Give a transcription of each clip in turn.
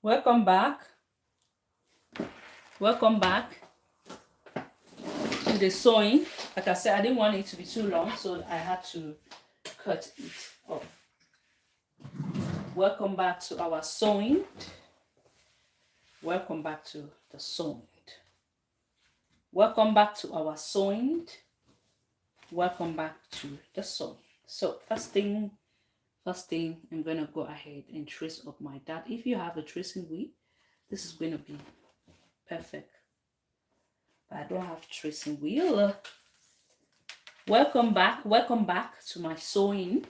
Welcome back. Welcome back to the sewing. Like I said, I didn't want it to be too long, so I had to cut it off. Welcome back to our sewing. Welcome back to the sewing. Welcome back to our sewing. Welcome back to the sewing. So first thing, I'm gonna go ahead and trace up my dart. If you have a tracing wheel, this is going to be perfect. But I don't have tracing wheel. Welcome back to my sewing.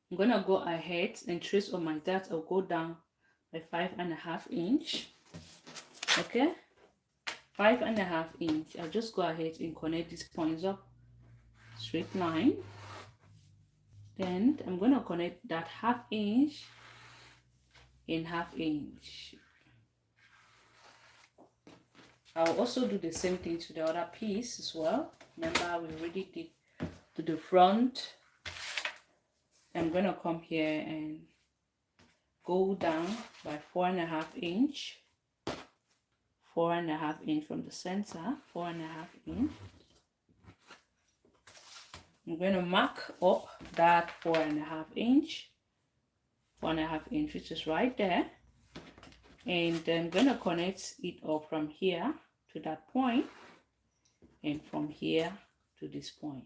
I'm gonna go ahead and trace on my dart. I'll go down by 5.5 inch. Okay, 5.5 inch. I'll just go ahead and connect these points up straight line. Then I'm gonna connect that 1/2 inch and 1/2 inch. I'll also do the same thing to the other piece as well. Remember, we already did to the front. I'm gonna come here and go down by 4.5 inch. 4.5 inch from the center. 4.5 inch. I'm going to mark up that 4.5 inch. 4.5 inch, which is right there. And I'm going to connect it up from here to that point, and from here to this point.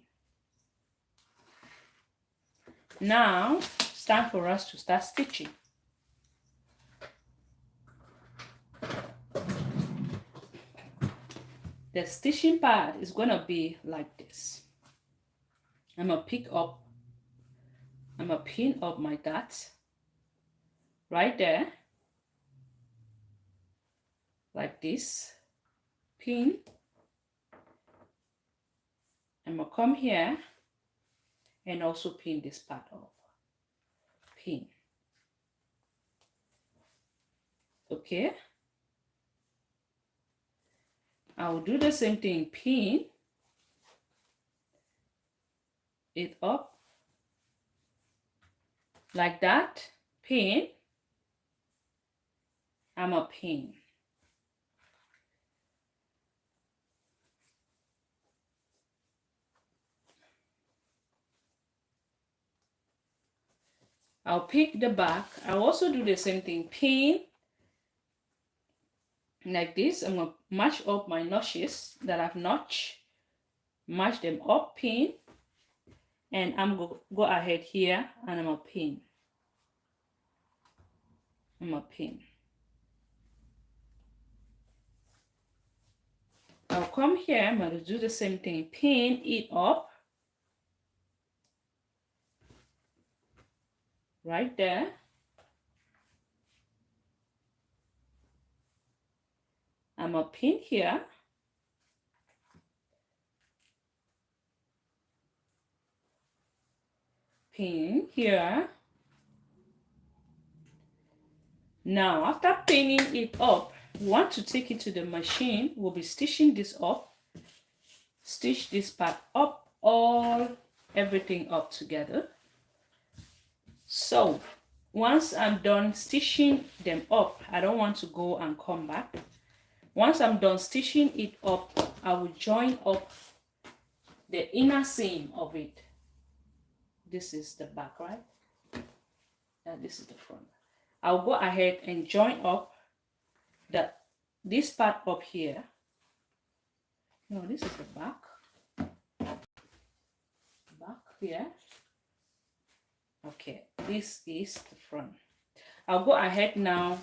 Now it's time for us to start stitching. The stitching part is going to be like this. I'm going to pin up my dart right there, like this. Pin. I'm going to come here and also pin this part up. Pin. Okay. I will do the same thing. Pin it up like that. Pin. I'm a pin. I'll pick the back. I'll also do the same thing. Pin like this. I'm going to match up my notches that I've notched. Match them up, pin. And I'm going to go ahead here and I'm going to pin. I'm going to pin. I'll come here. I'm going to do the same thing. Pin it up. Right there. I'm going to pin here. Pin here. Now, after pinning it up, we want to take it to the machine. We'll be stitching this up. Stitch this part up, everything up together. So, once I'm done stitching them up, I don't want to go and come back. Once I'm done stitching it up, I will join up the inner seam of it. This is the back, right? And this is the front. I'll go ahead and join up this part up here. No, this is the back. Back here. Okay, this is the front. I'll go ahead now.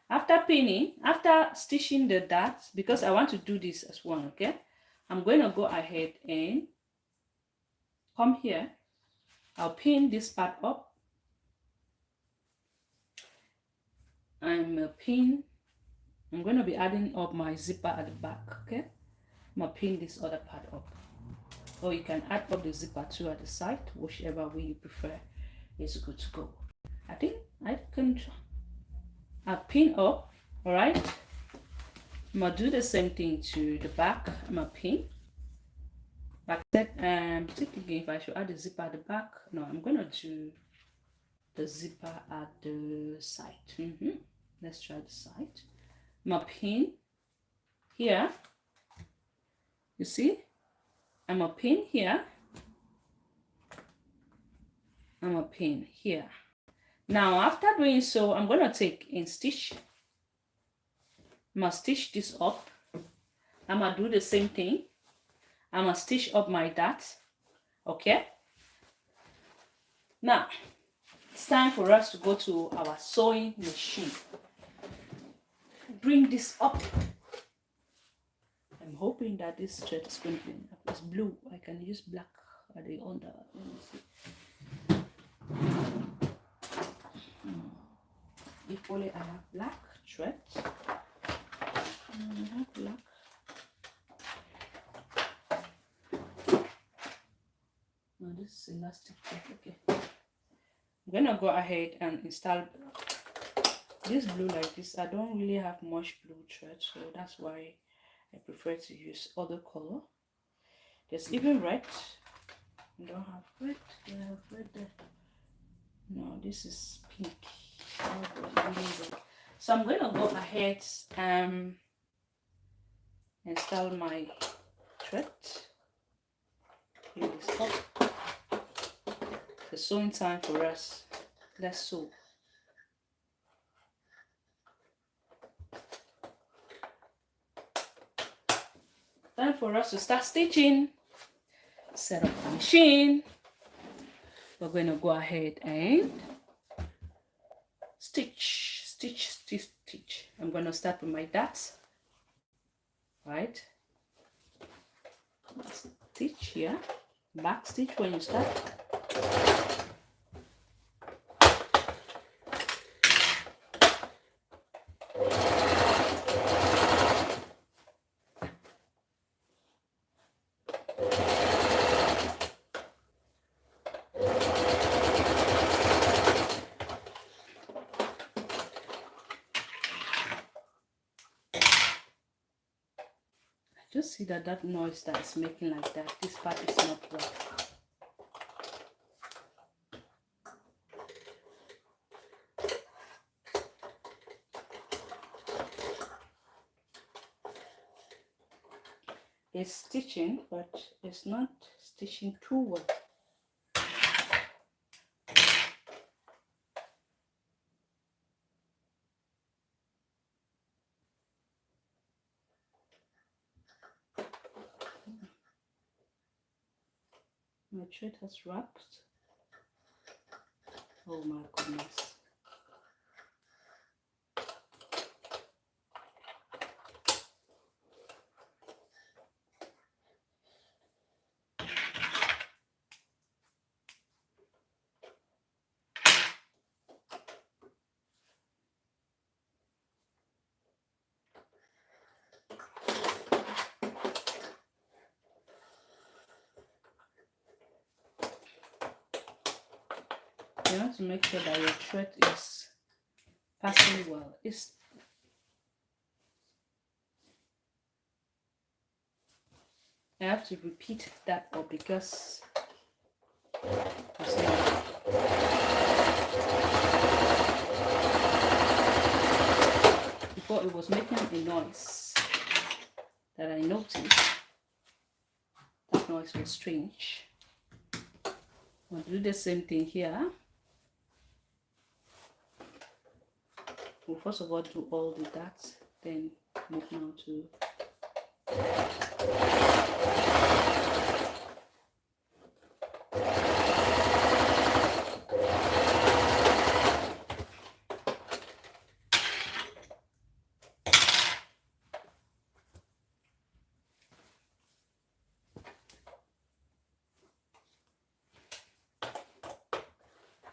After pinning, after stitching the darts, because I want to do this as one, okay? I'm going to go ahead and come here. I'll pin this part up. I'm going to be adding up my zipper at the back, okay? I'm going to pin this other part up. Or you can add up the zipper too at the side, whichever way you prefer is good to go. I think I can pin up, all right? I'm gonna do the same thing to the back. I'm gonna pin. Like I said, thinking if I should add the zipper at the back. No, I'm gonna do the zipper at the side. Let's try the side. I'm gonna pin here. You see? I'm gonna pin here. I'm gonna pin here. Now, after doing so, I'm gonna take and stitch. I'm gonna stitch this up. I'm gonna do the same thing. I'm gonna stitch up my dart. Okay. Now, it's time for us to go to our sewing machine. Bring this up. I'm hoping that this thread is going to be enough. It's blue. I can use black at the under. Let me see. Equally, I have black thread. I have black. No, this is elastic thread. Okay. I'm gonna go ahead and install this blue like this. I don't really have much blue thread, so that's why I prefer to use other color. There's even red. I don't have red. I have red there. No, this is pink. So I'm gonna go ahead and install my thread. Here it is up. The sewing time for us. Let's sew. Time for us to start stitching. Set up the machine. We're going to go ahead and stitch, stitch, stitch, stitch. I'm going to start with my darts. Right? Stitch here. Back stitch when you start. Just see that noise that it's making like that. This part is not right. It's stitching, but it's not stitching too well. My thread has wrapped. Oh my goodness. You have to make sure that your thread is passing well. I have to repeat that up because before it was making a noise that I noticed. That noise was strange. I'll do the same thing here. We'll first of all do all the darts, then move now to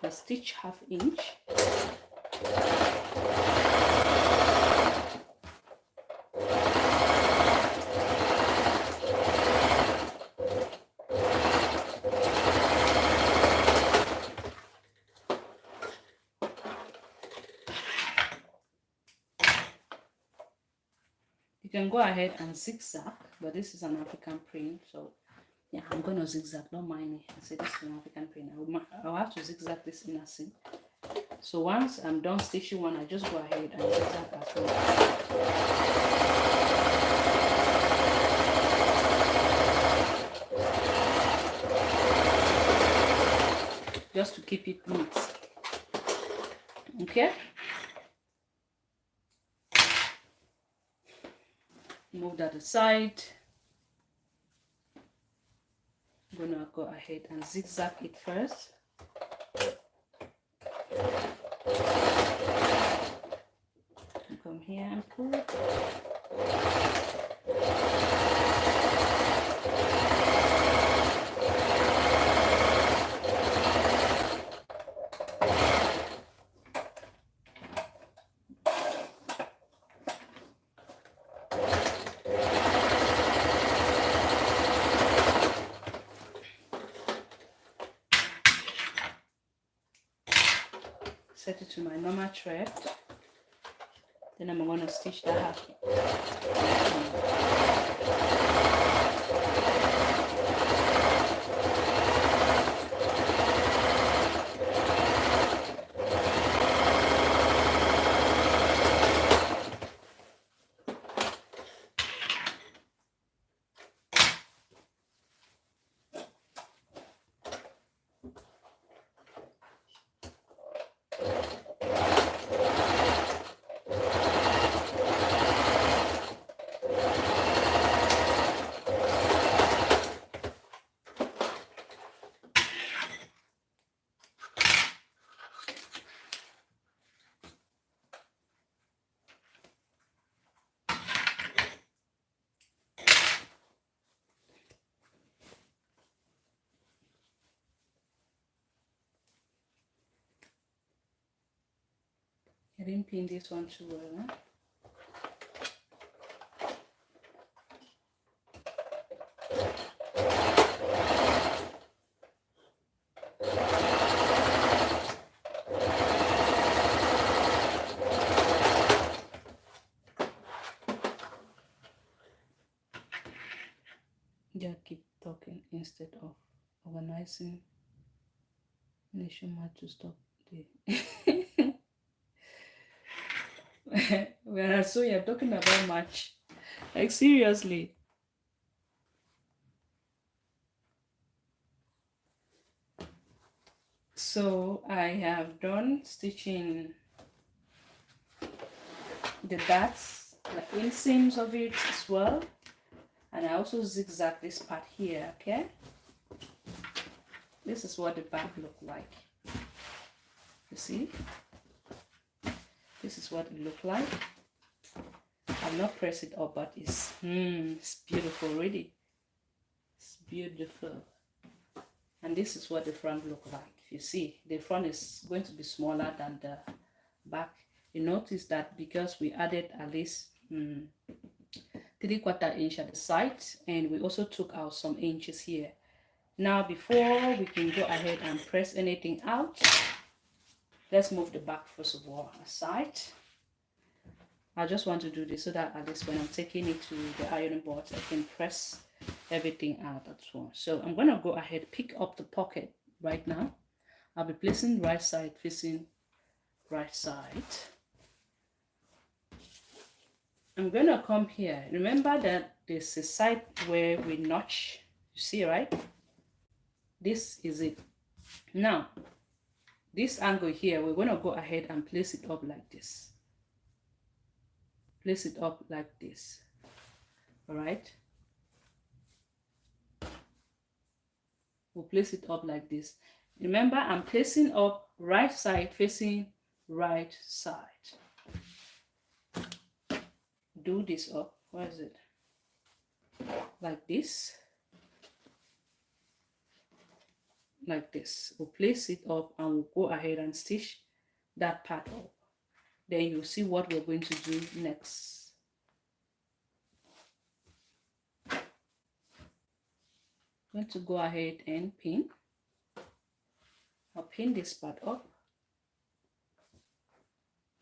the stitch 1/2 inch. You can go ahead and zigzag, but this is an African print, so yeah, I'm gonna zigzag, don't mind me. I say this is an African print. I'll have to zigzag this inner seam. So once I'm done stitching one, I just go ahead and zigzag as well. Just to keep it neat. Okay? Move that aside. I'm gonna go ahead and zigzag it first. Come here and pull. Set it to my normal thread. Then I'm going to stitch that half. I didn't pin this one too well, huh? Just keep talking instead of organizing. Nation might to stop there. Whereas so you're talking about much. Like seriously. So I have done stitching the darts, the inseams of it as well. And I also zigzag this part here, okay? This is what the back look like. You see? This is what it look like. I've not pressed it up, but it's beautiful already. It's beautiful. And this is what the front look like. You see, the front is going to be smaller than the back. You notice that because we added at least 3/4 inch at the side, and we also took out some inches here. Now before we can go ahead and press anything out, let's move the back first of all aside. I just want to do this so that at least when I'm taking it to the ironing board, I can press everything out at once. So I'm going to go ahead, pick up the pocket right now. I'll be placing right side facing right side. I'm going to come here. Remember that there's a side where we notch. You see, right? This is it. Now, this angle here, we're going to go ahead and place it up like this. Place it up like this. All right? We'll place it up like this. Remember, I'm placing up right side facing right side. Do this up. Where is it? Like this. Like this. We'll place it up and we'll go ahead and stitch that part up. Then you'll see what we're going to do next. I'm going to go ahead and pin. I'll pin this part up.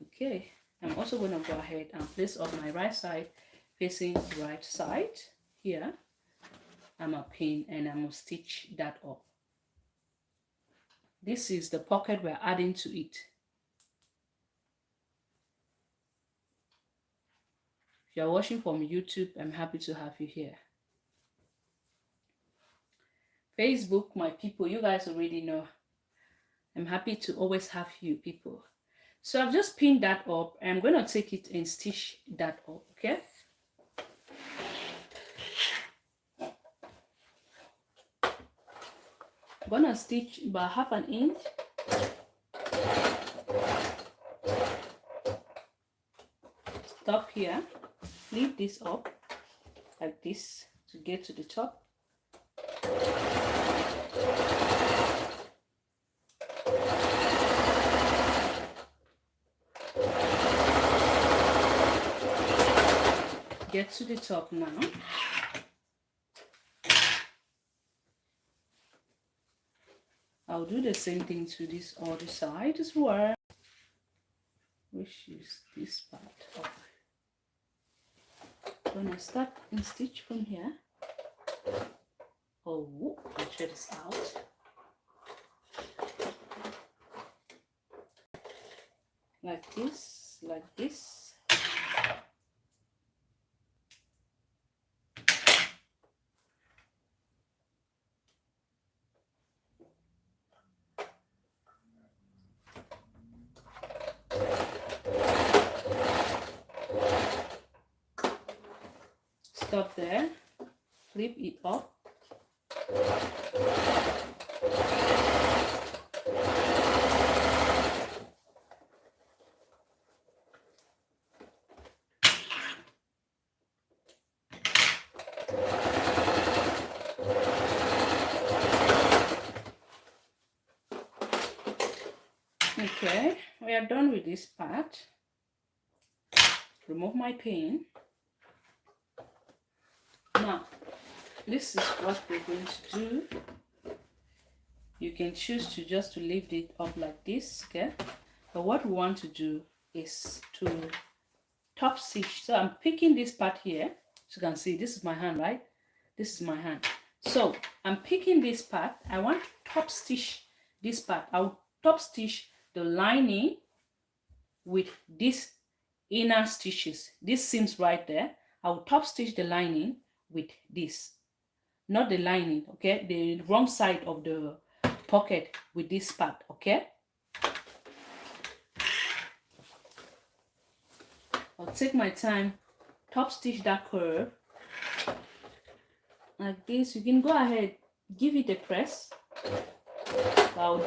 Okay. I'm also going to go ahead and place up my right side facing the right side. Here I'm a pin and I'm gonna stitch that up. This is the pocket we're adding to it. If you're watching from YouTube, I'm happy to have you here. Facebook, my people, you guys already know. I'm happy to always have you people. So I've just pinned that up. I'm going to take it and stitch that up, okay? I'm going to stitch about 1/2 inch. Stop here. Leave this up like this to get to the top. Get to the top now. I'll do the same thing to this other side as well, which is this part of. When I start and stitch from here, oh, the thread is out. Like this, like this. Stop there, flip it up. Okay, we are done with this part. Remove my pin. Now, this is what we're going to do. You can choose to just to lift it up like this, okay? But what we want to do is to top stitch. So I'm picking this part here. As you can see, this is my hand, right? This is my hand. So I'm picking this part. I want to top stitch this part. I'll top stitch the lining with these inner stitches. This seams right there. I'll top stitch the lining with this, not the lining, okay, the wrong side of the pocket with this part, okay. I'll take my time, top stitch that curve like this. You can go ahead, give it a press. I'm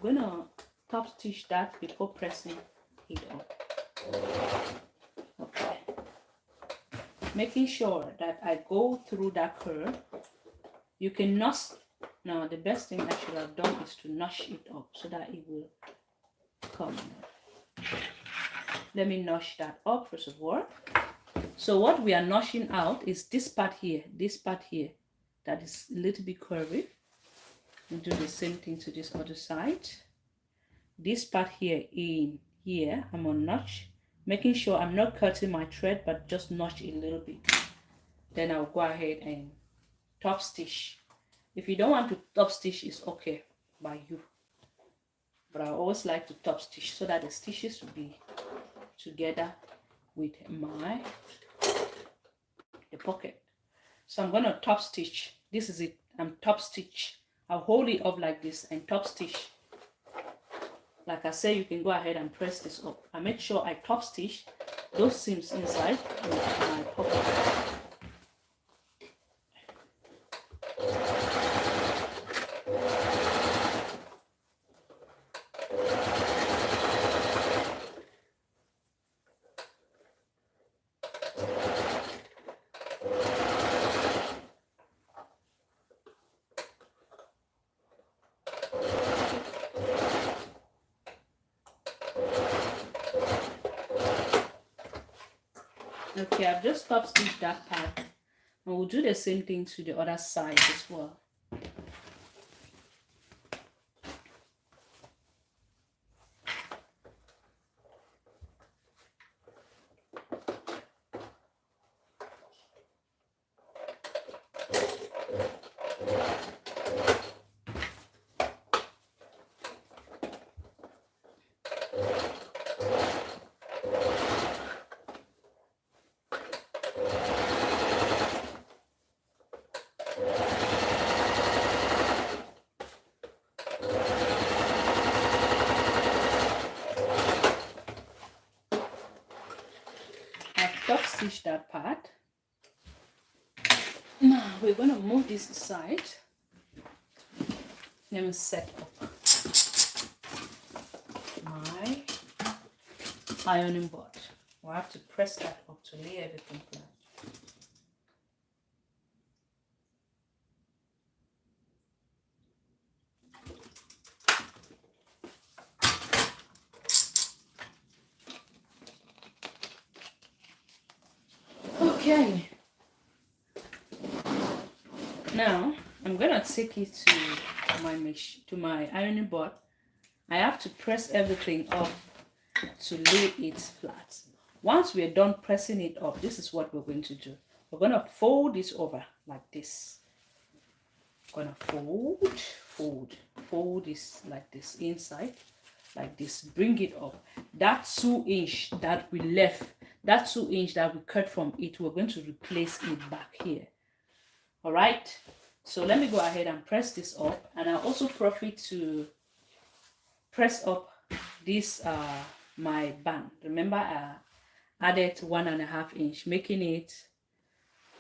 gonna top stitch that before pressing it up. Okay, making sure that I go through that curve. You can notch. Now the best thing I should have done is to notch it up so that it will come. Let me notch that up first of all. So what we are notching out is this part here, that is a little bit curvy. We'll do the same thing to this other side. This part here in here, I'm gonna notch, making sure I'm not cutting my thread, but just notch a little bit. Then I'll go ahead and top stitch. If you don't want to top stitch, it's okay by you. But I always like to top stitch so that the stitches will be together with the pocket. So I'm gonna top stitch. This is it. I'm top stitch. I'll hold it up like this and top stitch. Like I say, you can go ahead and press this up. I make sure I top stitch those seams inside with my pocket. Okay, I've just top stitched that part, and we'll do the same thing to the other side as well. stitch that part. Now we're going to move this aside. Let me set up my ironing board. We'll have to press that up to lay everything flat. Okay. Now I'm gonna take it to my ironing board. I have to press everything up to lay it flat. Once we're done pressing it up, this is what we're going to do. We're gonna fold this over like this. Gonna fold this like this inside, like this. Bring it up. That 2-inch that we left, that 2-inch that we cut from it, we're going to replace it back here. All right. So let me go ahead and press this up, and I'll also profit to press up this my band. Remember, I added 1.5 inch, making it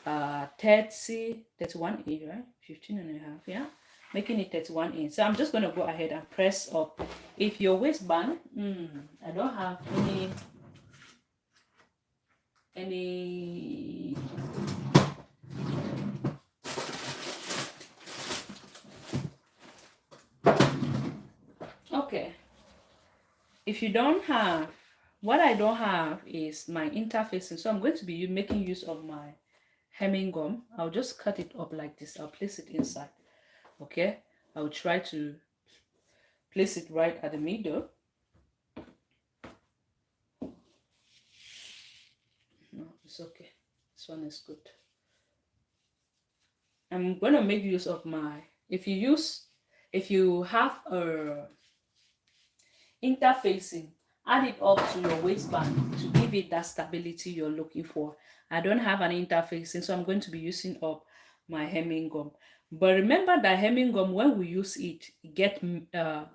31 inch, right? 15.5, yeah, making it 31 inch. So I'm just going to go ahead and press up. If your waistband, I don't have any okay, if you don't have, what I don't have is my interfacing, so I'm going to be making use of my hemming gum. I'll just cut it up like this. I'll place it inside. Okay, I'll try to place it right at the middle. No, it's okay. This one is good. I'm gonna make use of my, if you have a interfacing, add it up to your waistband to give it that stability you're looking for. I don't have an interfacing, so I'm going to be using up my hemming gum. But remember that hemming gum, when we use it, get the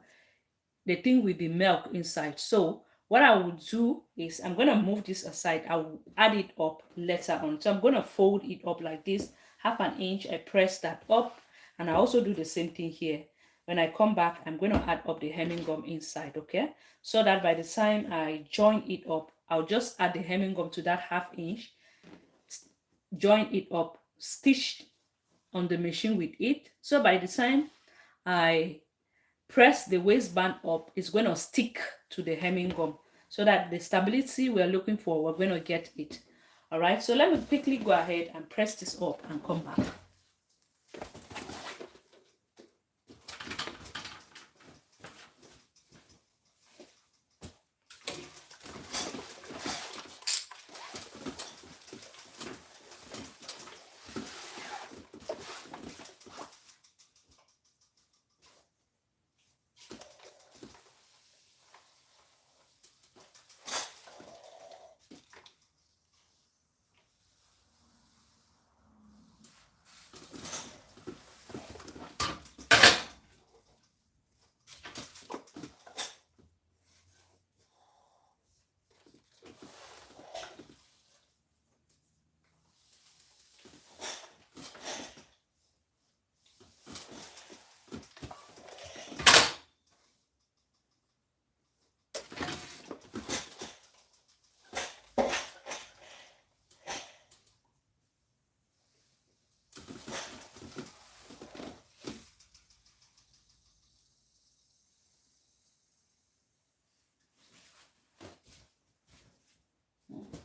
thing with the milk inside. So what I will do is I'm going to move this aside. I will add it up later on. So I'm going to fold it up like this, 1/2 inch. I press that up, and I also do the same thing here. When I come back, I'm going to add up the hemming gum inside, okay? So that by the time I join it up, I'll just add the hemming gum to that 1/2 inch, join it up, stitch on the machine with it. So by the time I press the waistband up, it's going to stick to the hemming gum, so that the stability we're looking for, we're going to get it. All right, so let me quickly go ahead and press this up and come back.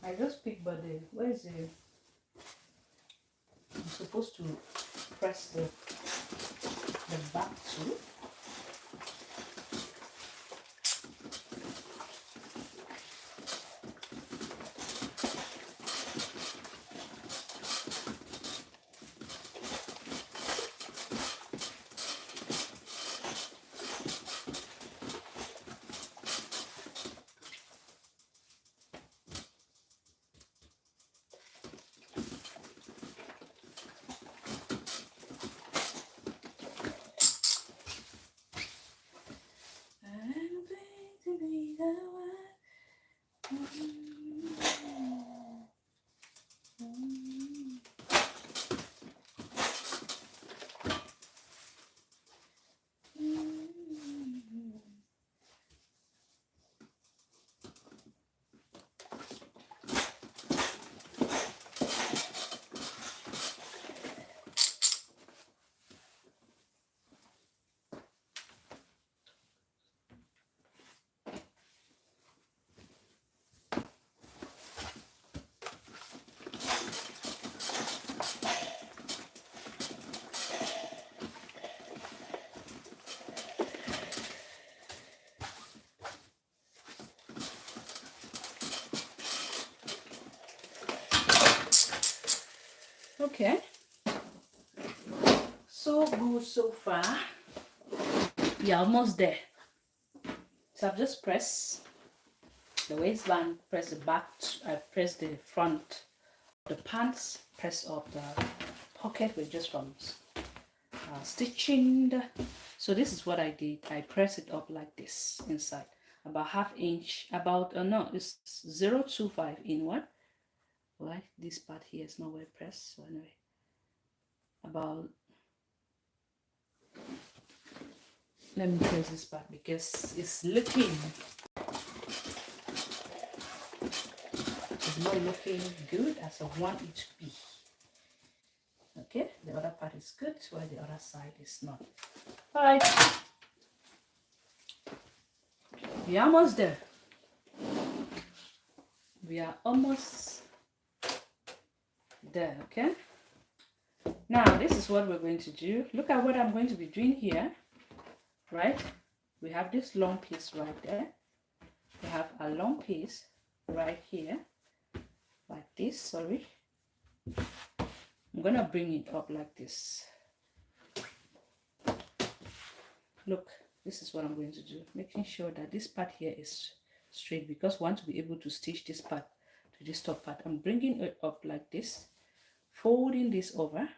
I just picked, but where is it? I'm supposed to press the back too. Okay, so good so far. You're almost there. So I've just pressed the waistband, press the back, I press the front, the pants, press up the pocket with just from stitching. So this is what I did. I press it up like this inside, about ½ inch, about no, it's 0.25 inward. Right, this part here is not well pressed. So anyway, about, let me press this part because it's looking, it's not looking good as I want it to be. Okay, the other part is good while the other side is not. All right, we are almost there. We are almost there. Okay, now this is what we're going to do. Look at what I'm going to be doing here. Right, we have this long piece right there. We have a long piece right here, like this. Sorry, I'm gonna bring it up like this. Look, this is what I'm going to do, making sure that this part here is straight, because I want to be able to stitch this part to this top part. I'm bringing it up like this, folding this over.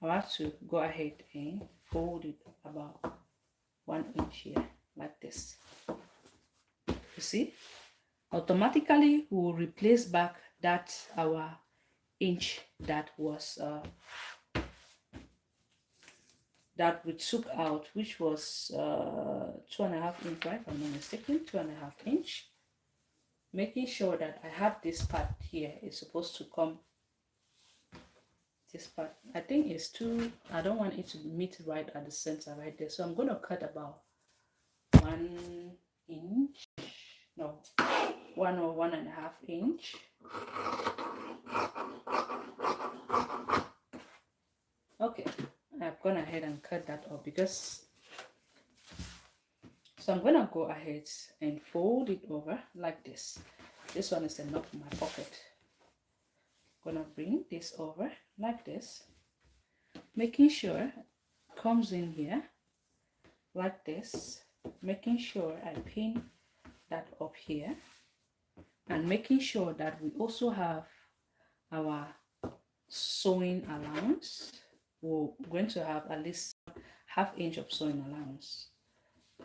I have to go ahead and fold it about 1 inch here, like this. You see, automatically we will replace back that our inch that was that we took out, which was 2.5 inch, right? If I'm not mistaken, 2.5 inch. Making sure that I have this part here is supposed to come. This part, I think it's too, I don't want it to meet right at the center right there. So I'm going to cut about 1 inch, no, 1 or 1.5 inch. Okay, I've gone ahead and cut that off because, so I'm going to go ahead and fold it over like this. This one is enough for my pocket. I'm going to bring this over like this, making sure it comes in here like this, making sure I pin that up here, and making sure that we also have our sewing allowance. We're going to have at least ½ inch of sewing allowance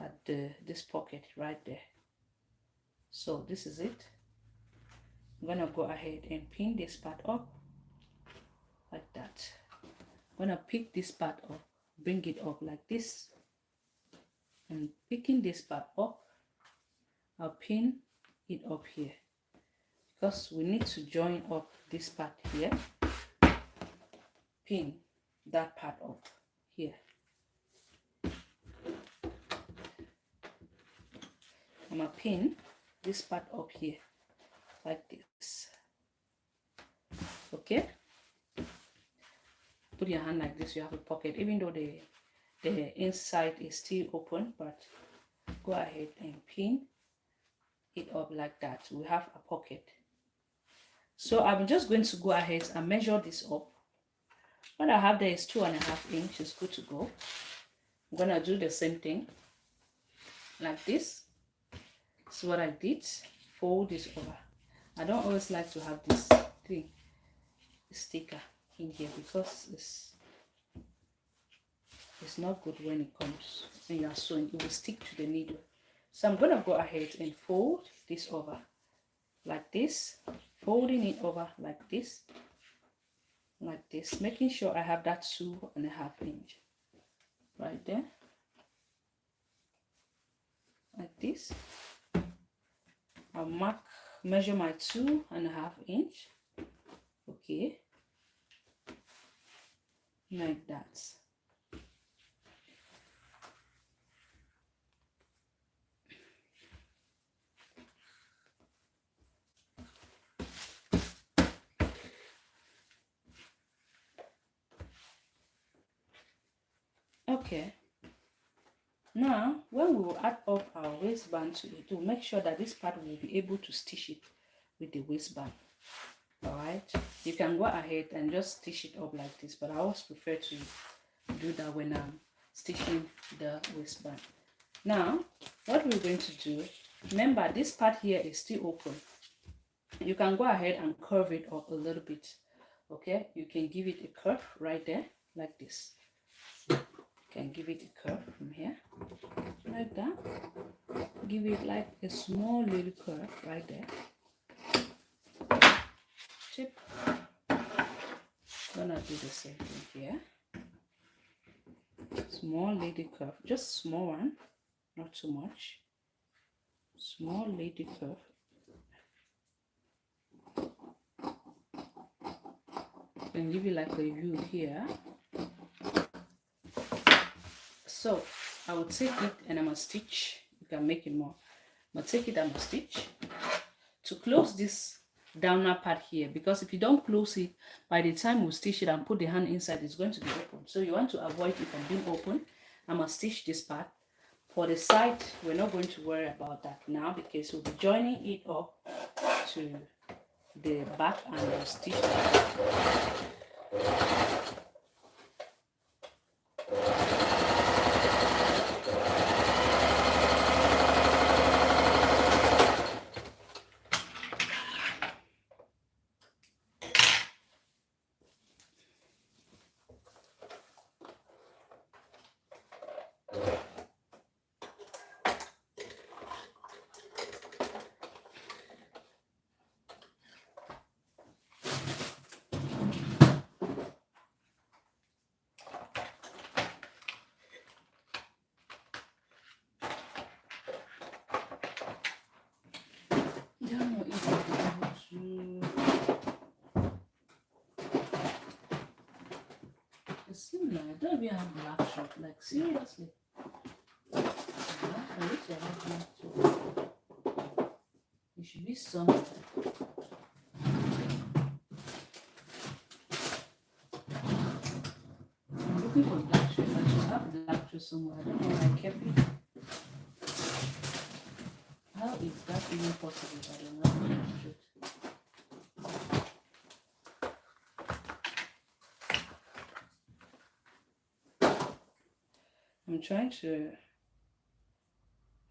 at this pocket right there. So this is it. I'm gonna go ahead and pin this part up like that. I'm gonna pick this part up, bring it up like this, and picking this part up, I'll pin it up here because we need to join up this part here. Pin that part up here. I'm gonna pin this part up here like this. Okay, put your hand like this, you have a pocket, even though the inside is still open, but go ahead and pin it up like that. We have a pocket. So I'm just going to go ahead and measure this up. What I have there is 2.5 inches, good to go. I'm gonna do the same thing like this. This is what I did. Fold this over. I don't always like to have this thing, sticker in here, because it's not good when it comes when you are sewing. It will stick to the needle. So I'm gonna go ahead and fold this over like this, folding it over like this, making sure I have that 2.5 inch right there, like this. I'll measure my 2.5 inch. Okay, like that. Okay, now when we will add up our waistband to it, we'll make sure that this part will be able to stitch it with the waistband. All right, you can go ahead and just stitch it up like this, but I always prefer to do that when I'm stitching the waistband. Now what we're going to do, remember this part here is still open. You can go ahead and curve it up a little bit. Okay, you can give it a curve right there like this. You can give it a curve from here like that. Give it like a small little curve right there. Tip. Gonna do the same thing here. Small lady curve, just small one, not too much. Small lady curve. Then give it like a view here. So I will take it and I'm gonna stitch. You can make it more. I'm gonna take it and I'm gonna stitch to close this downer part here, because if you don't close it, by the time we stitch it and put the hand inside, it's going to be open. So you want to avoid it from being open. I'm gonna stitch this part. For the side, we're not going to worry about that now, because we'll be joining it up to the back and we'll stitch it. Similar. I don't even have black shirt. Like seriously. I wish I had black shirt. It should be somewhere. I'm looking for black shirt. I should have black shirt somewhere. I don't know where I kept it. How is that even possible? I don't have black shirt. I'm trying to,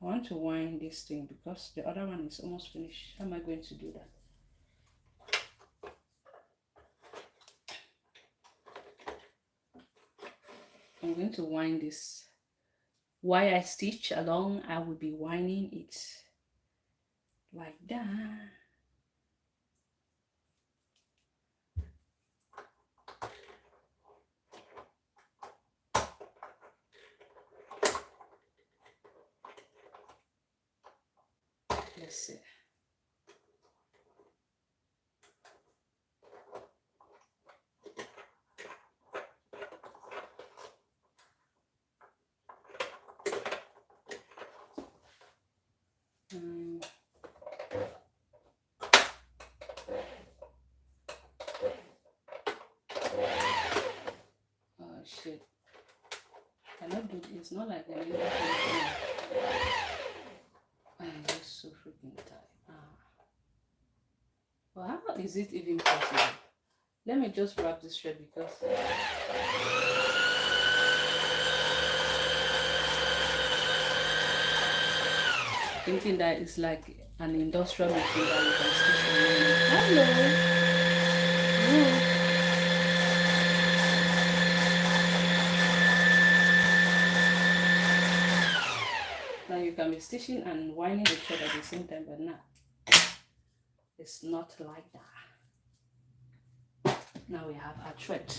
I want to wind this thing because the other one is almost finished. How am I going to do that? I'm going to wind this. While I stitch along, I will be winding it like that. Let's see. Oh shit. Cannot do this. It's not like I need to. I'm just so freaking tired. Well, how is it even possible? Let me just wrap this thread because thinking that it's like an industrial machine that you can stitch. Hello. Hello. Now you can be stitching and winding the thread at the same time, but now it's not like that. Now we have our thread.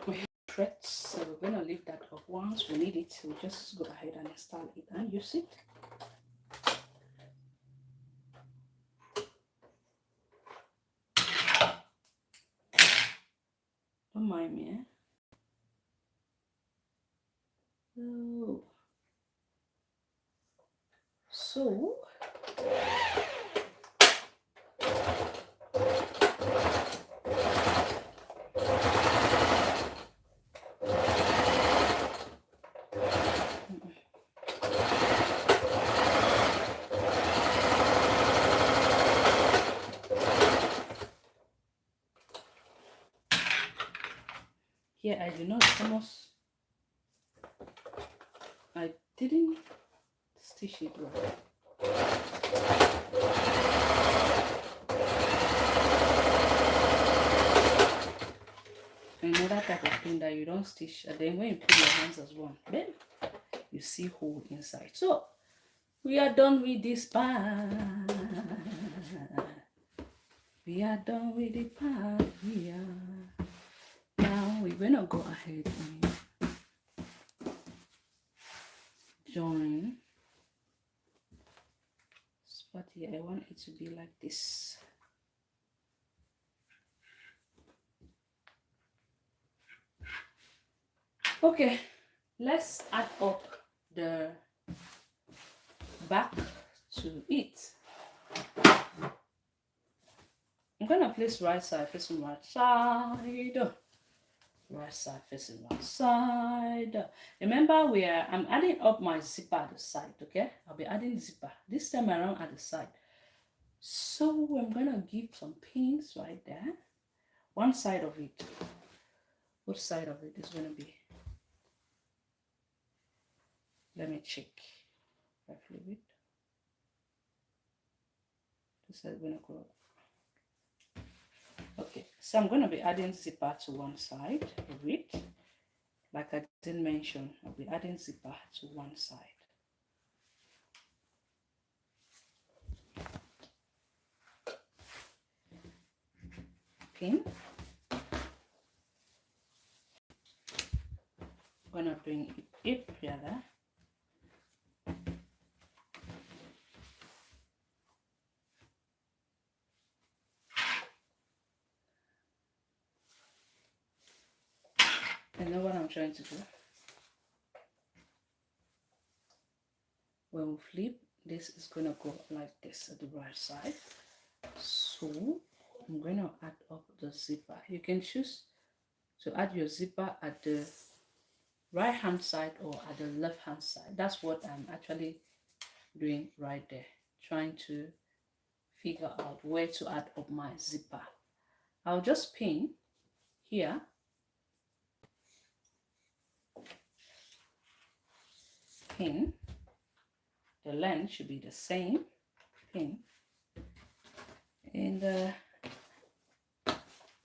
We have threads, so we're gonna leave that up. Once we need it, we'll just go ahead and install it and use it. Don't mind me, eh? Oh. So Here I do not almost, I didn't stitch it well. Another type of thing that you don't stitch, and then when you put your hands as one, then you see hole inside. So we are done with this part. We are done with the part here. Now we're gonna go ahead and join spot here. I want it to be like this. Okay, let's add up the back to it. I'm gonna place right side facing right side, right side facing right side. Remember, I'm adding up my zipper at the side. Okay, I'll be adding zipper this time around at the side. So I'm gonna give some pins right there. One side of it. Which side of it is gonna be? Let me check. I flip it. This side gonna go. Okay, so I'm going to be adding zipper to one side of it. Like I didn't mention, I'll be adding zipper to one side. Pin. I'm going to bring it together. You know what I'm trying to do? When we flip, this is going to go like this at the right side. So I'm going to add up the zipper. You can choose to add your zipper at the right hand side or at the left hand side. That's what I'm actually doing right there, trying to figure out where to add up my zipper. I'll just pin here. Pin. The length should be the same. Pin. And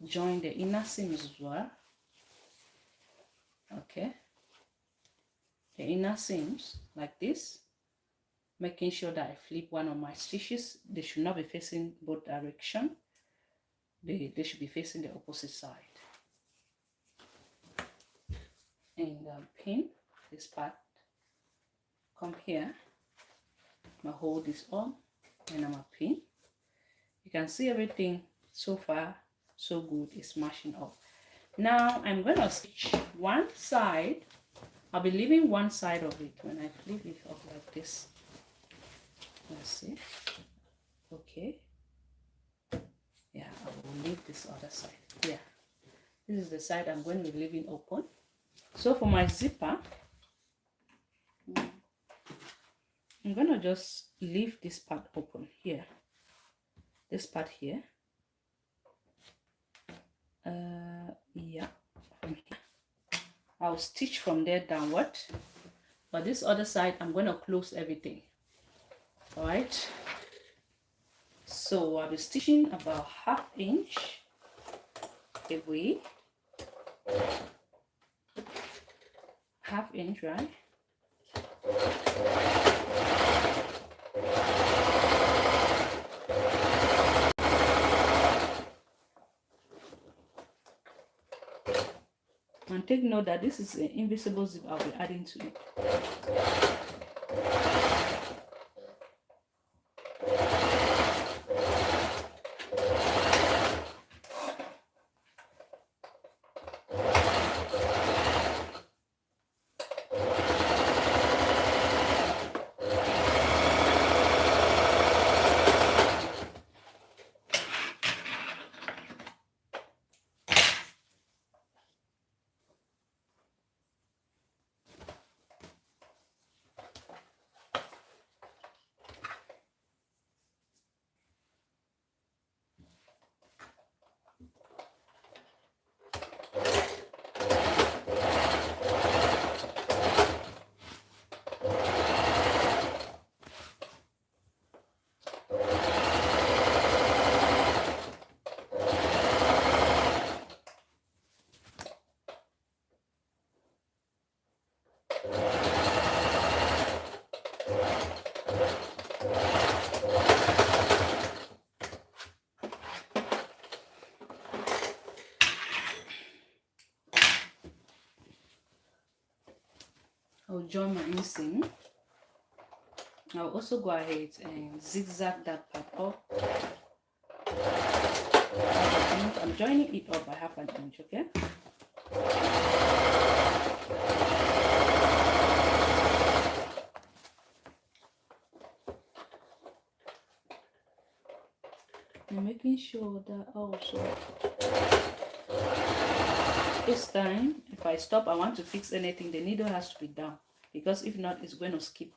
join the inner seams as well. Okay. The inner seams like this. Making sure that I flip one of my stitches. They should not be facing both directions. They should be facing the opposite side. And pin this part. Come here. I'm gonna hold this on and I'm gonna pin. You can see everything so far so good. It's matching up. Now I'm gonna stitch one side. I'll be leaving one side of it when I flip it up like this. Let's see. Okay. Yeah, I will leave this other side. Yeah. This is the side I'm going to be leaving open. So for my zipper, I'm going to just leave this part open here. This part here. Yeah. I'll stitch from there downward. But this other side, I'm going to close everything. Alright. So I'll be stitching about 1/2 inch away. 1/2 inch, right? And take note that this is an invisible zip I'll be adding to it. I'll join my inseam. I'll also go ahead and zigzag that part up. I'm joining it up by 1/2 inch, okay? I'm making sure that also this time, if I stop, I want to fix anything, the needle has to be down, because if not, it's going to skip.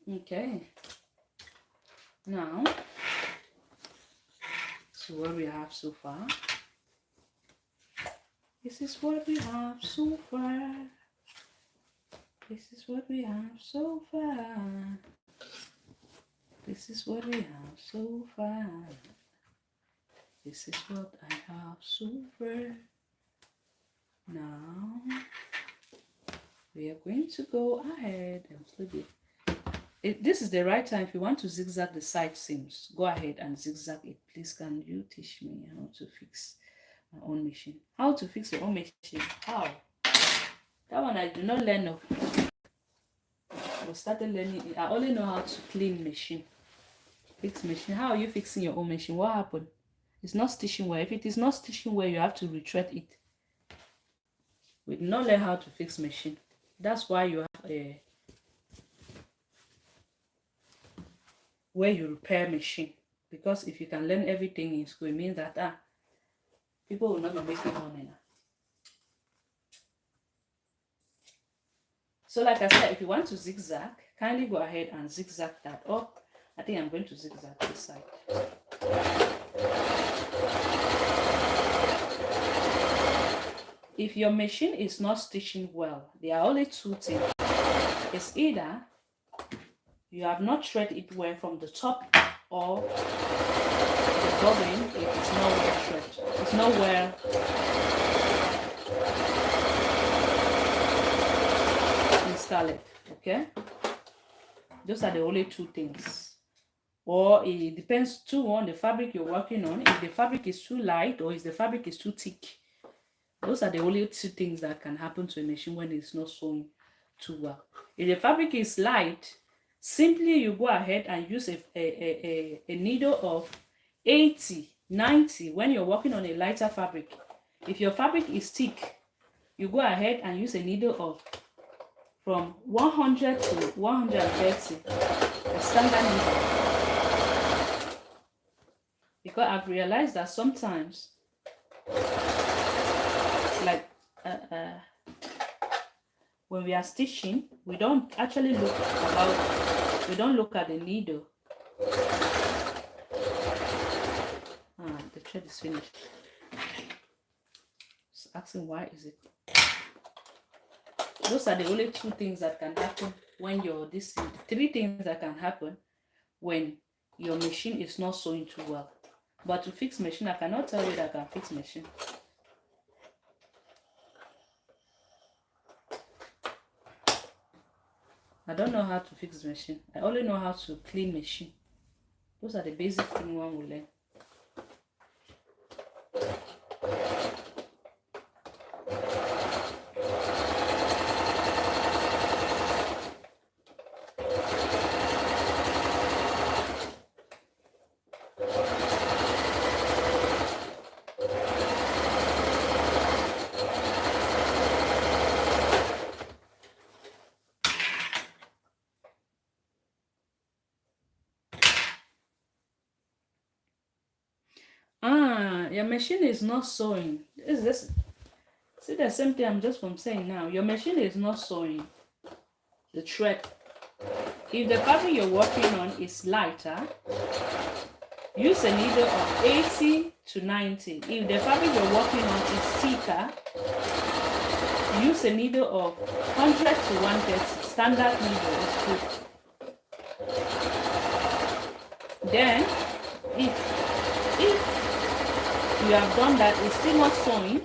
Okay, now so what we have so far. This is what we have so far. This is what we have so far. This is what we have so far. This is what I have so far. Now we are going to go ahead and flip it. This is the right time. If you want to zigzag the side seams, go ahead and zigzag it. Please, can you teach me how to fix my own machine? How to fix your own machine? How? That one I do not learn of. I started learning it. I only know how to clean machine. Fix machine. How are you fixing your own machine? What happened? It's not stitching well. If it is not stitching well, you have to retread it. We did not learn how to fix machine. That's why you have a where you repair machine. Because if you can learn everything in school, it means that people will not be making money now. So like I said, if you want to zigzag, kindly go ahead and zigzag that up. I think I'm going to zigzag this side. If your machine is not stitching well, there are only two things. It's either you have not threaded it well from the top, or the bobbin, it is not well threaded. It's not well installed. Okay? Those are the only two things. Or it depends too on the fabric you're working on. If the fabric is too light or if the fabric is too thick. Those are the only two things that can happen to a machine when it's not sewing too well. If the fabric is light, simply you go ahead and use a needle of 80, 90 when you're working on a lighter fabric. If your fabric is thick, you go ahead and use a needle of from 100 to 130, a standard needle. Because I've realized that sometimes, like when we are stitching, we don't actually look at the needle. The thread is finished. Just asking why is it? Those are the only two things that can happen when you're this. Three things that can happen when your machine is not sewing too well. But to fix machine, I cannot tell you that I can fix machine. I don't know how to fix machine. I only know how to clean machine. Those are the basic things one will learn. Your machine is not sewing. Is this? See the same thing I'm just from saying now. Your machine is not sewing the thread. If the fabric you're working on is lighter, use a needle of 80 to 90. If the fabric you're working on is thicker, use a needle of 100 to 130. Standard needle is good. Then, if you have done that, it's still not sewing,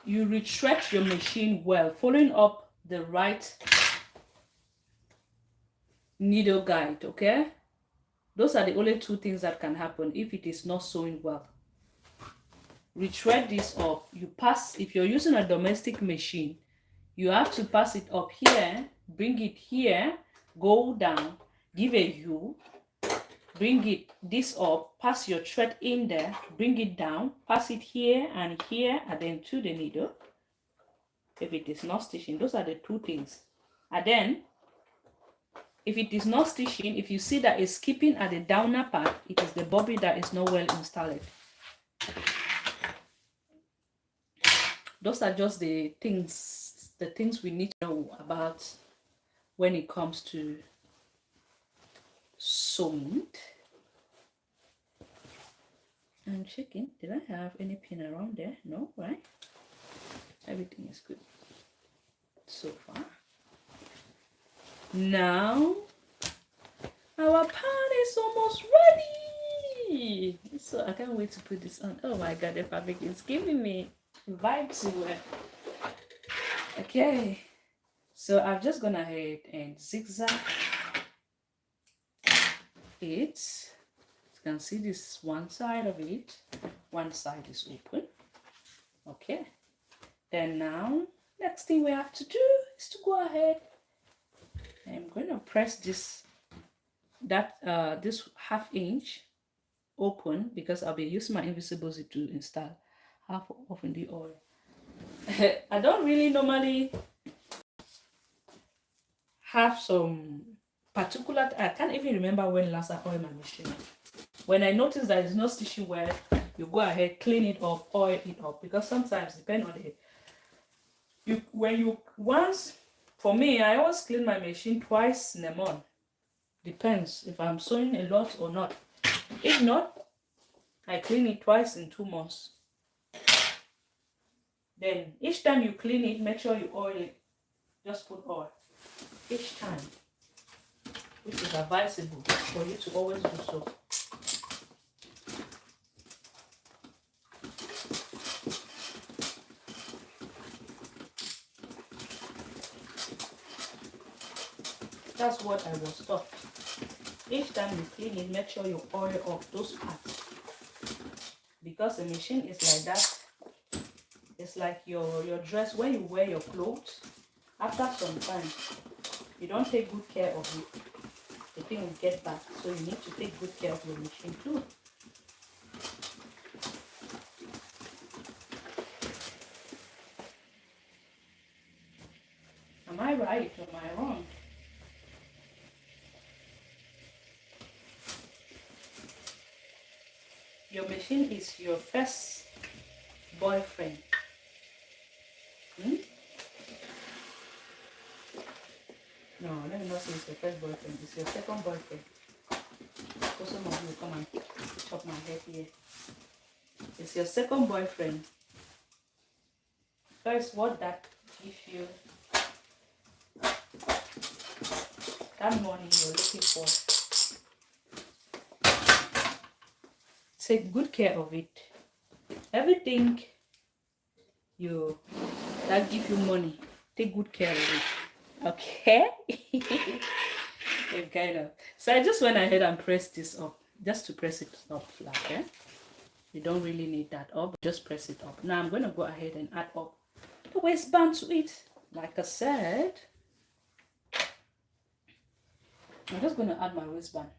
you retread your machine well, following up the right needle guide. Okay, those are the only two things that can happen if it is not sewing well. Retread this up. You pass, if you're using a domestic machine, you have to pass it up here, bring it here, go down, give a U, bring it this up, pass your thread in there, bring it down, pass it here, and then to the needle. If it is not stitching, those are the two things. And then if it is not stitching, if you see that it's skipping at the downer part, it is the bobbin that is not well installed. Those are just the things we need to know about when it comes to sewing. I'm checking, did I have any pin around there? No, right? Everything is good so far. Now our pan is almost ready, so I can't wait to put this on. Oh my god, the fabric is giving me vibes to it. Okay, so I've just gone ahead and zigzag it. You can see this one side of it, one side is open. Okay, then now next thing we have to do is to go ahead. I'm going to press this this 1/2 inch open because I'll be using my invisible zip to install half of in the oil. I don't really normally have some particular, I can't even remember when last I oiled my machine. When I notice that it's not stitching well, you go ahead, clean it up, oil it up, because sometimes depending on for me, I always clean my machine twice in a month. Depends if I'm sewing a lot or not. If not, I clean it twice in 2 months. Then each time you clean it, make sure you oil it. Just put oil each time, which is advisable for you to always do so. That's what I was taught. Each time you clean it, make sure you oil off those parts, because the machine is like that. It's like your dress. When you wear your clothes, after some time, you don't take good care of it, the thing will get bad. So you need to take good care of your machine too. Am I right or am I wrong? Your machine is your first boyfriend. No, let me not say it's your first boyfriend. It's your second boyfriend. So some of you will come and chop my head here. It's your second boyfriend. First, what that gives you that money you're looking for. Take good care of it. Everything that give you money, take good care of it. Okay. Kind of. So I just went ahead and pressed this up, just to press it up flat. Okay, you don't really need that up, just press it up. Now I'm going to go ahead and add up the waistband to it. Like I said, I'm just going to add my waistband.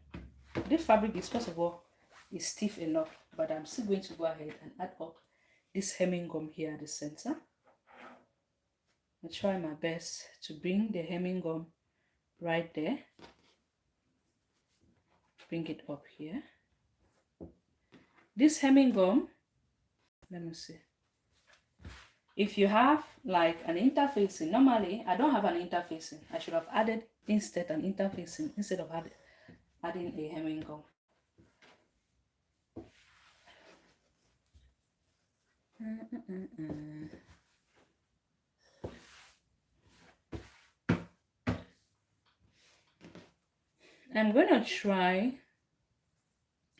This fabric is, first of all, is stiff enough, but I'm still going to go ahead and add up this hemming gum here at the center. I'll try my best to bring the hemming gum right there. Bring it up here. This hemming gum, let me see. If you have like an interfacing, normally I don't have an interfacing. I should have added instead an interfacing instead of adding a hemming gum. I'm going to try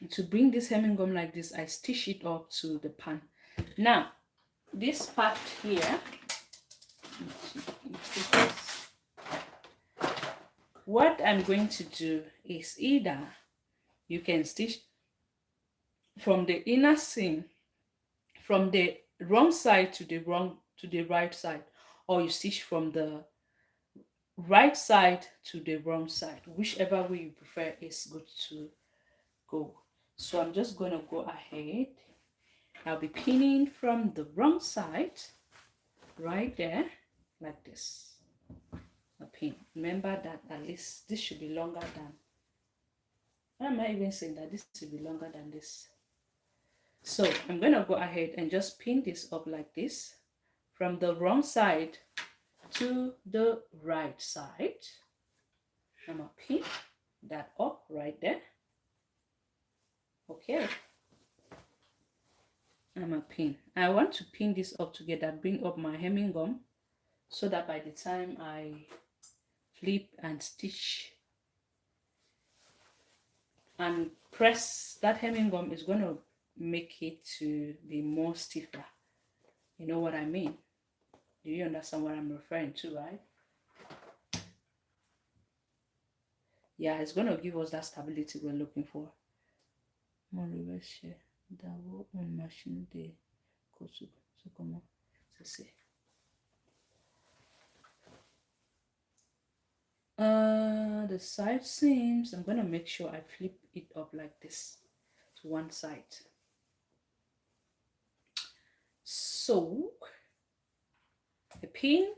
to bring this hemming gum like this. I stitch it up to the pan. Now, this part here, what I'm going to do is either you can stitch from the inner seam from the wrong side to the right side, or you stitch from the right side to the wrong side. Whichever way you prefer is good to go. So I'm just going to go ahead. I'll be pinning from the wrong side right there like this. A pin. Remember that at least this should be longer than, why am I even saying that this should be longer than this? So I'm going to go ahead and just pin this up like this from the wrong side to the right side. I'm going to pin that up right there. Okay. I'm going to pin. I want to pin this up together, bring up my hemming gum so that by the time I flip and stitch and press, that hemming gum is going to make it to be more stiffer. You know what I mean? Do you understand what I'm referring to, right? Yeah, it's going to give us that stability we're looking for. The side seams, I'm going to make sure I flip it up like this to one side. So I pin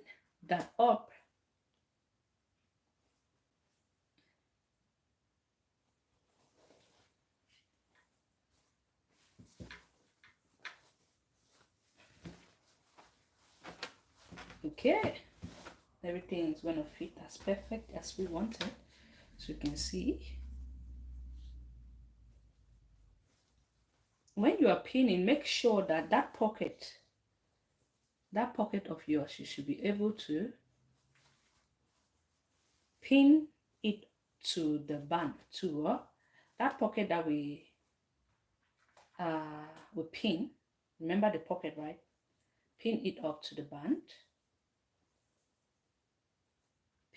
that up. Okay, everything is going to fit as perfect as we wanted. So you can see, when you are pinning, make sure that that pocket of yours, you should be able to pin it to the band too. That pocket that we pin, remember the pocket, right? Pin it up to the band.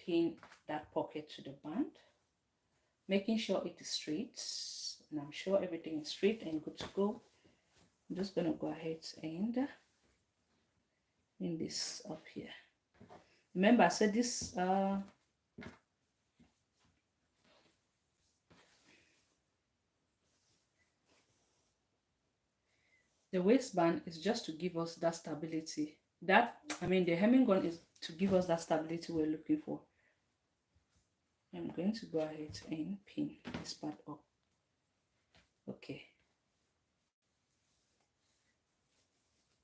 Pin that pocket to the band, making sure it is straight, and I'm sure everything is straight and good to go. I'm just gonna go ahead and pin this up here. Remember I said this the waistband is just to give us that stability. The hemming gun is to give us that stability we're looking for. I'm going to go ahead and pin this part up. Okay.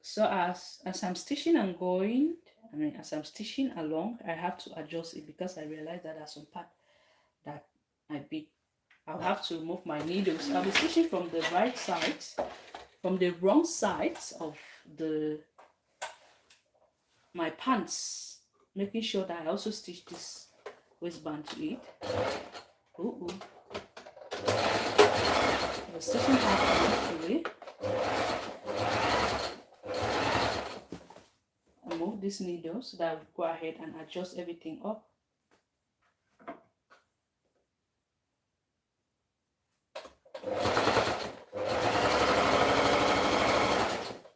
So as I'm stitching and going, as I'm stitching along, I have to adjust it because I realize that there's some part that I'll have to remove my needles. I'll be stitching from the right side, from the wrong side of my pants, making sure that I also stitch this waistband to it. I'm stitching half actually. I move this needle so that I will go ahead and adjust everything up.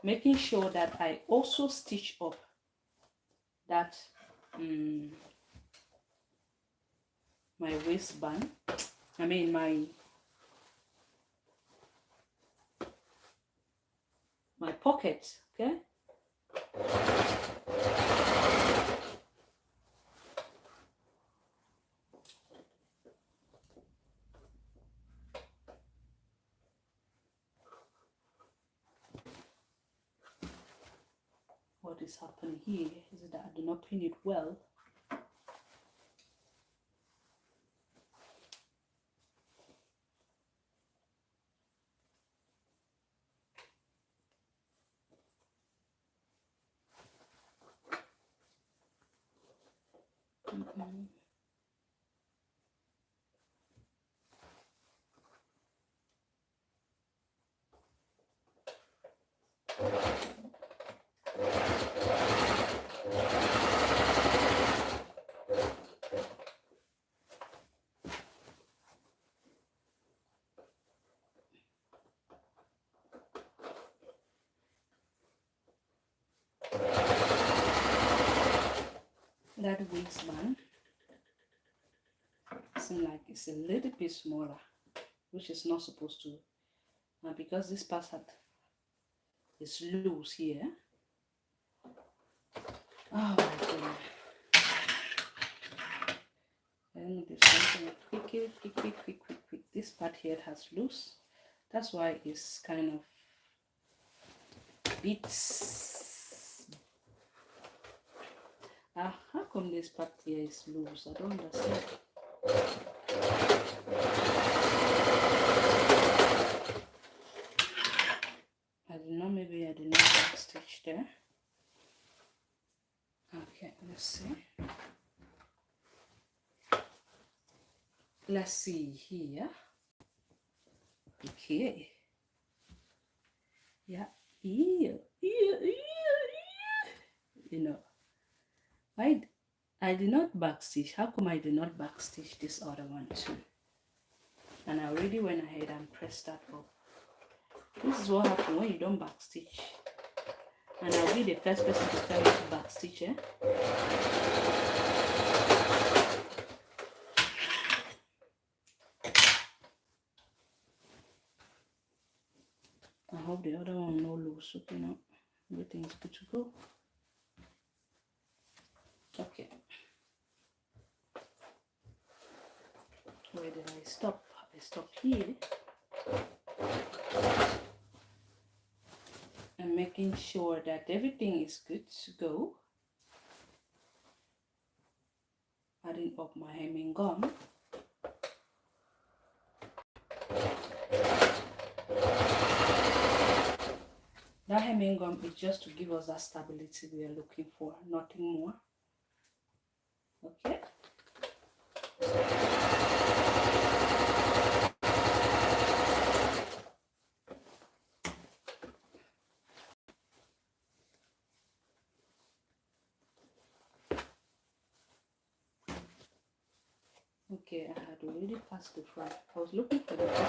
Making sure that I also stitch up that my waistband, my pocket, okay? What is happening here is that I do not pin it well. that waistband seems like it's a little bit smaller, which is not supposed to. And because this part is loose here. Oh my goodness. Let me do something quick. This part here has loose. That's why it's kind of bits. How come this part here is loose? I don't understand. Maybe I did not stitch there. Okay, let's see here. Okay, yeah, you know, I did not backstitch. How come I did not backstitch this other one too? And I already went ahead and pressed that up. This is what happens when you don't backstitch. And I'll be the first person to tell you to backstitch, eh? I hope the other one no loose, okay, now everything is good to go. Okay. Where did I stop? I stopped here. And making sure that everything is good to go. Adding up my hemming gum. That hemming gum is just to give us that stability we are looking for, nothing more. Okay. Okay, I had already passed the front. I was looking for the front.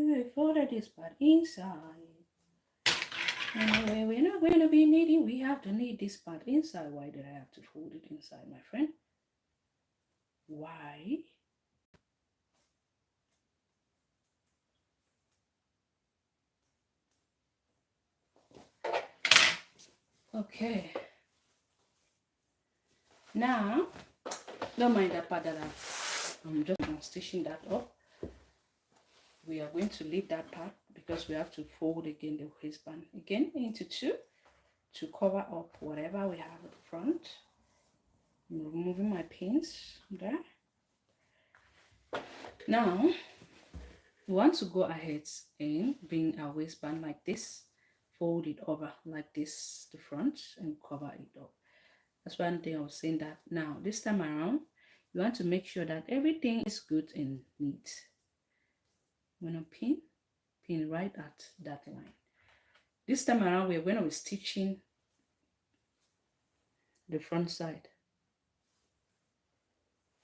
I folded this part inside. Anyway, we're not going to be needing, we have to need this part inside. Why did I have to fold it inside, my friend? Why? Okay. Now, don't mind that part that I'm just stitching that up. We are going to leave that part because we have to fold again the waistband again into two to cover up whatever we have at the front. I'm removing my pins there. Now, we want to go ahead and bring our waistband like this, fold it over like this, the front, and cover it up. That's one thing I was saying that now, this time around, you want to make sure that everything is good and neat. I'm going to pin right at that line. This time around, we're going to be stitching the front side.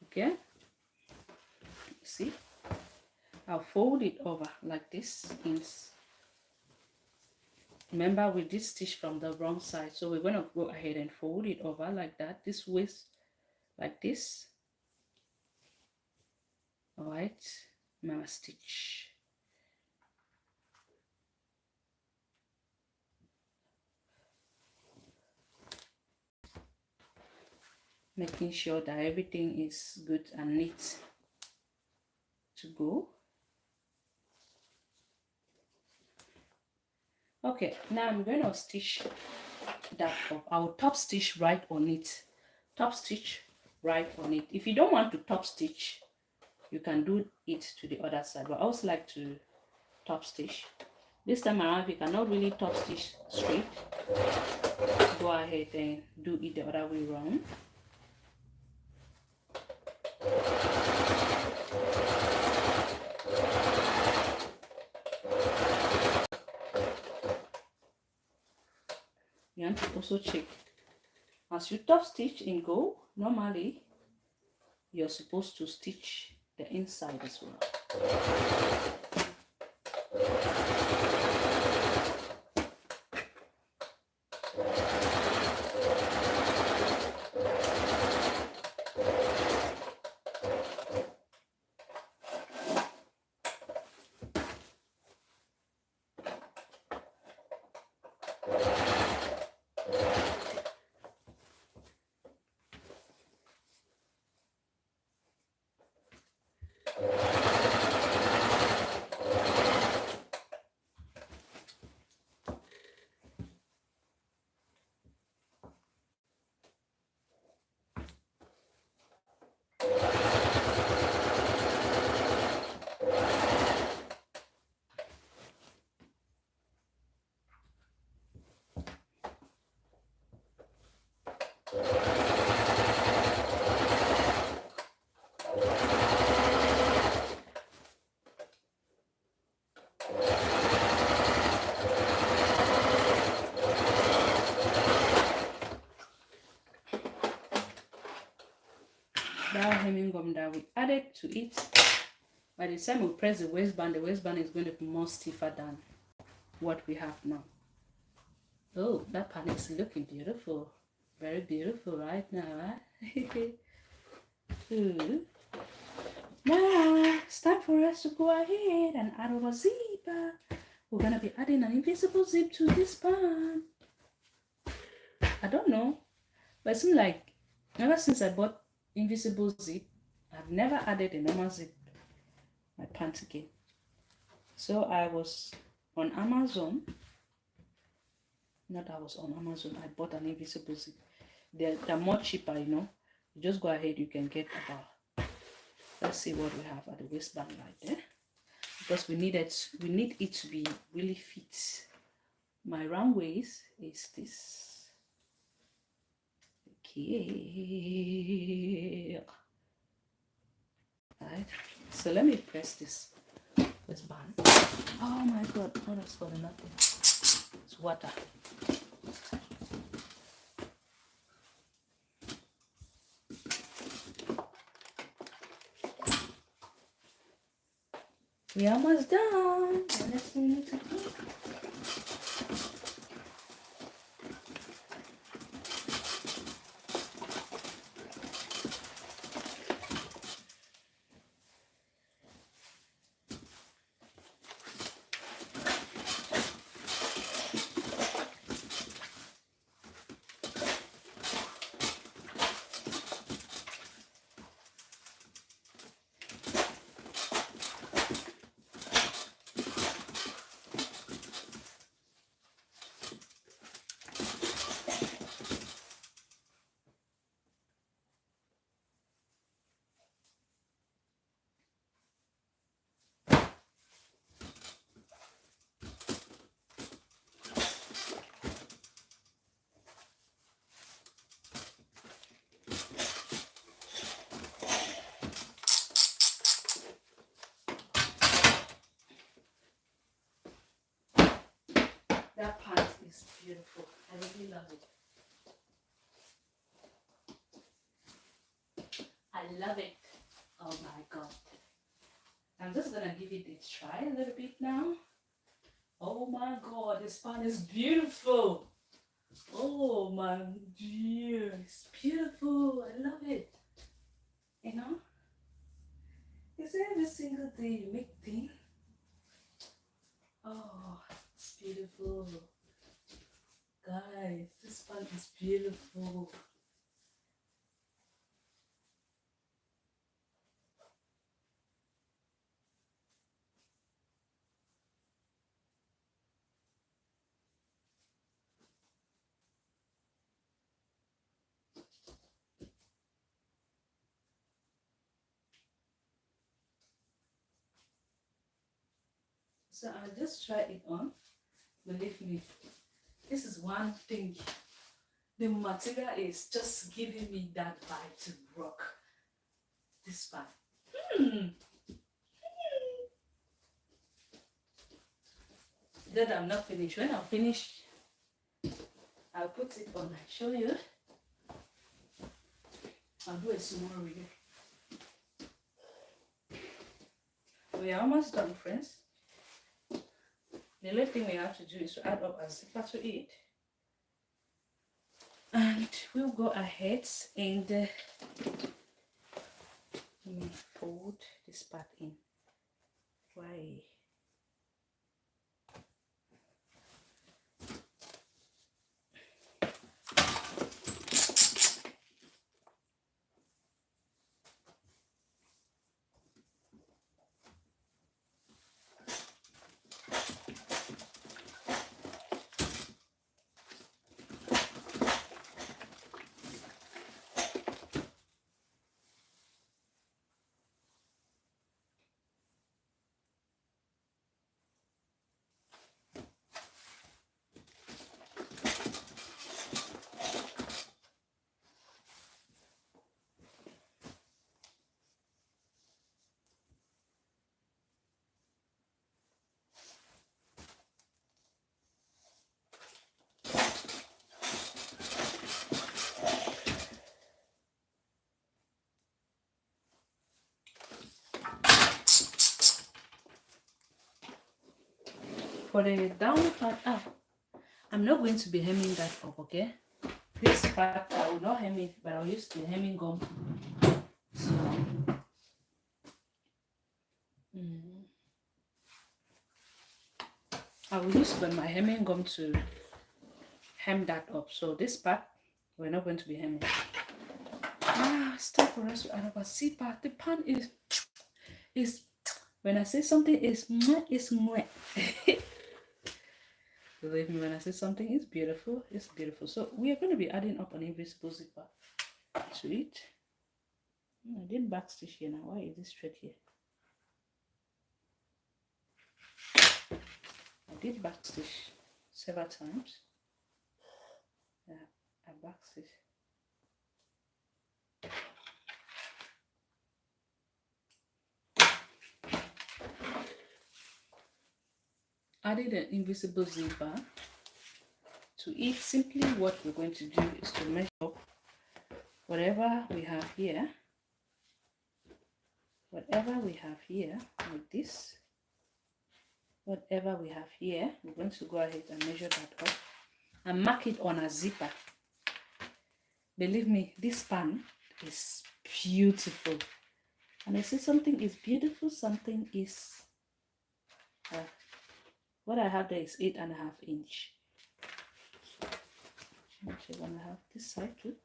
Okay? See? I'll fold it over like this. Remember, we did stitch from the wrong side, so we're going to go ahead and fold it over like that, this waist, like this. All right, now stitch. Making sure that everything is good and neat to go. Okay, now I'm going to stitch that up. I'll top stitch right on it. Top stitch right on it. If you don't want to top stitch, you can do it to the other side, but I also like to top stitch. This time around, if you cannot really top stitch straight, go ahead and do it the other way around. You want to also check As you top stitch in gold, normally you're supposed to stitch the inside as well. That hemming gum that we added to it, by the time we press the waistband is going to be more stiffer than what we have now. Oh, that pan is looking beautiful. Very beautiful right now, right? Ooh. Now, it's time for us to go ahead and add our zip. We're going to be adding an invisible zip to this pan. I don't know, but it seems like ever since I bought invisible zip, I've never added a normal zip my pants again. So I was on Amazon. Not I was on Amazon. I bought an invisible zip. They're more cheaper, you know. You just go ahead. You can get about. Let's see what we have at the waistband right there, because we need it to be really fit. My round waist is this. Okay. Right. So let me press this waistband. Oh my God! Oh, that's got nothing. It's water. We're almost done. Let's need to do. That pant is beautiful. I really love it. I love it. Oh my God. I'm just gonna give it a try a little bit now. Oh my God, this pant is beautiful. Oh my dear, it's beautiful. I love it. You know, it's every single day you make things. Oh, it's beautiful. Guys, this pant is beautiful. So I'll just try it on. Believe me, this is one thing. The material is just giving me that vibe to rock this part. Then I'm not finished. When I'm finished, I'll put it on and show you. I'll do a small review. We are almost done, friends. The only thing we have to do is to add up a zipper to it. And we'll go ahead and let me fold this part in. Why? For the down part up, I'm not going to be hemming that up, okay? This part I will not hem it, but I'll use the hemming gum. So I will use my hemming gum to hem that up. So this part we're not going to be hemming. It's time for us to add up a zipper. The pan is when I say something is mwah. Believe me, when I say something is beautiful, it's beautiful. So we are going to be adding up an invisible zipper to it. I did backstitch here now. Why is this straight here? I did backstitch several times. Yeah, I backstitch. Added an invisible zipper to it. Simply what we're going to do is to measure up whatever we have here, like this, whatever we have here, we're going to go ahead and measure that up and mark it on a zipper. Believe me, this pan is beautiful. And I say something is beautiful, something is what I have there is 8.5 inch. Actually, I'm gonna have this side too.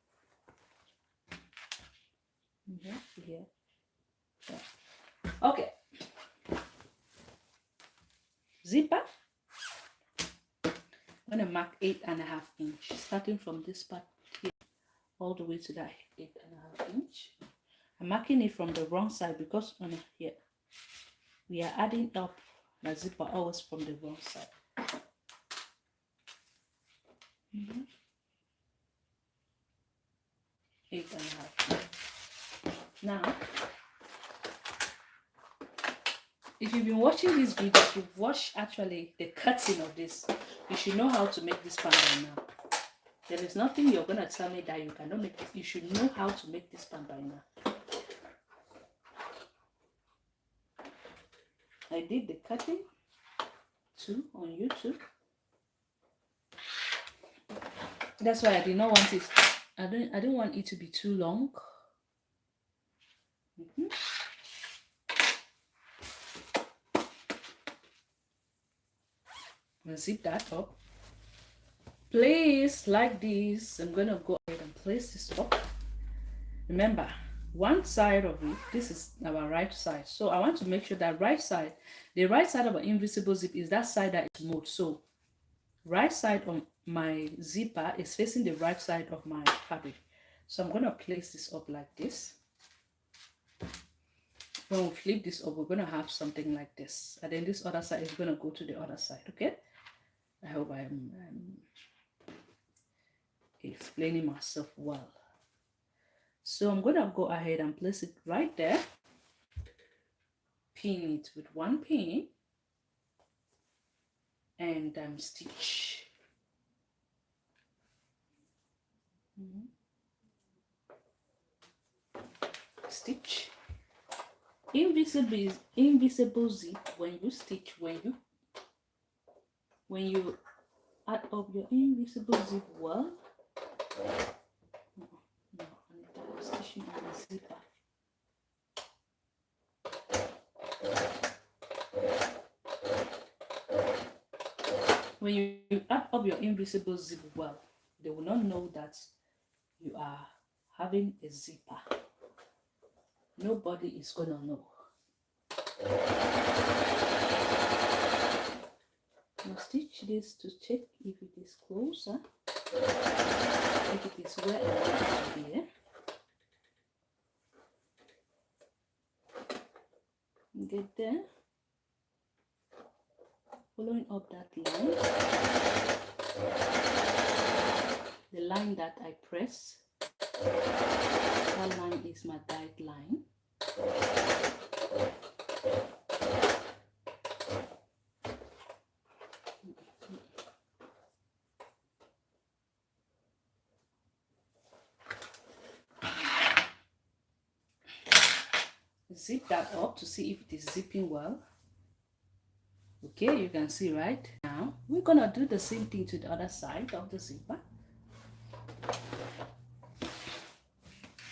Here. Yeah. Okay. Zipper. I'm gonna mark 8.5 inch, starting from this part here all the way to that 8.5 inch. I'm marking it from the wrong side because on here we are adding up the zipper always from the wrong side. 8.5. Now, if you've been watching this video, you've watched actually the cutting of this, you should know how to make this pan by now. There is nothing you're gonna tell me that you cannot make it. You should know how to make this pan by now. I did the cutting too on YouTube. That's why I did not want it. I didn't want it to be too long. I'm gonna zip that up. Place like this. I'm gonna go ahead and place this up. Remember, one side of it, this is our right side. So I want to make sure that the right side of an invisible zip is that side that is smooth. So right side of my zipper is facing the right side of my fabric. So I'm gonna place this up like this. When we flip this up, we're gonna have something like this, and then this other side is gonna go to the other side. Okay, I hope I'm explaining myself well. So I'm gonna go ahead and place it right there, pin it with one pin, and stitch. stitch. Invisible zip when you stitch, when you add up your invisible zip well. No, I'm stitching on the zipper. When you add up your invisible zip well, they will not know that you are having a zipper. Nobody is gonna know. Now stitch this to check if it is closer, if it is where I want it to be. Get there, following up that line, the line that I press, that line is my guideline. Zip that up to see if it is zipping well. Okay, you can see right now. We're gonna do the same thing to the other side of the zipper.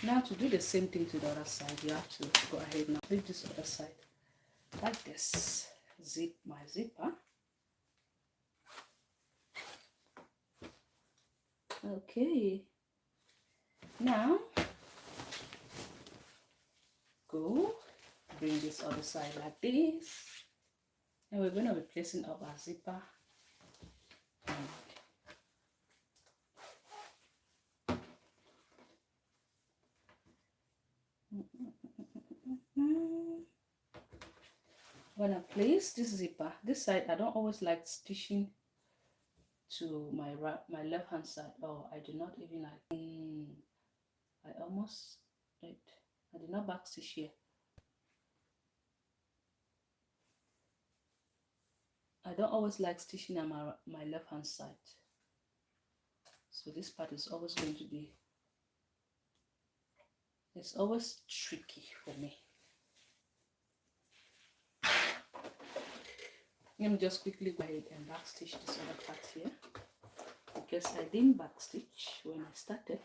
Now to do the same thing to the other side, you have to go ahead now. Leave this other side like this. Zip my zipper. Okay. Now go bring this other side like this, and we're going to be placing up our zipper. When I place this zipper, this side, I don't always like stitching to my left hand side. Oh, I do not even like. I did not back stitch here. I don't always like stitching on my left hand side, so this part is always going to be. It's always tricky for me. Let me just quickly go ahead and back stitch this other part here, because I didn't back stitch when I started.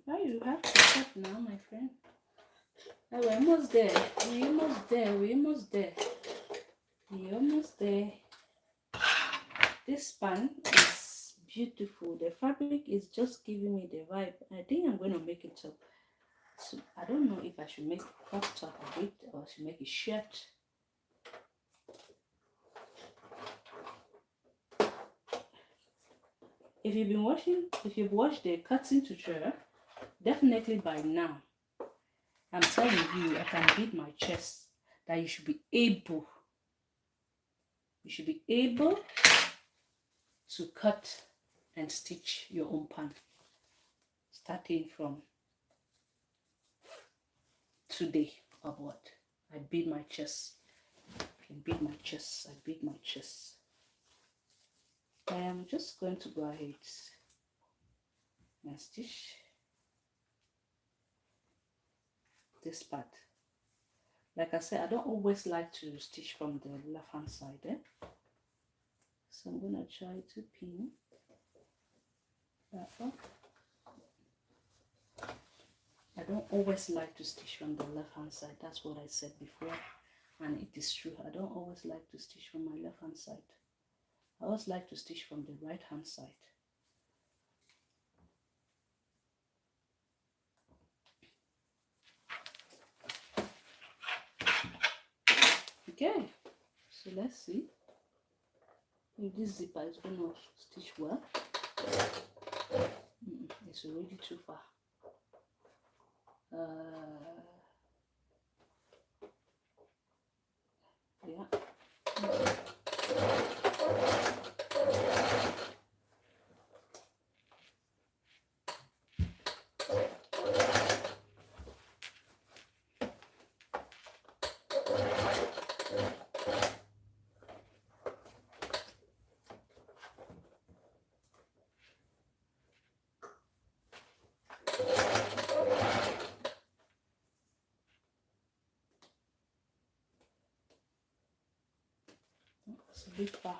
Now you have to cut now, my friend. Oh, we're almost there. We're almost there. We're almost there. We're almost there. This span is beautiful. The fabric is just giving me the vibe. I think I'm going to make it up. So I don't know if I should make a crop top of it or I should make a shirt. If you've watched the cutting tutorial, definitely by now, I'm telling you, I can beat my chest that you should be able to cut and stitch your own pan, starting from today upward. I beat my chest. I beat my chest. I beat my chest. I am just going to go ahead and stitch this part. Like I said, I don't always like to stitch from the left hand side, so I'm gonna try to pin that up. I don't always like to stitch from the left hand side. That's what I said before, and it is true. I don't always like to stitch from my left hand side. I always like to stitch from the right hand side. Okay, so let's see if this zipper is going to stitch well. It's already too far. Yeah. zipper.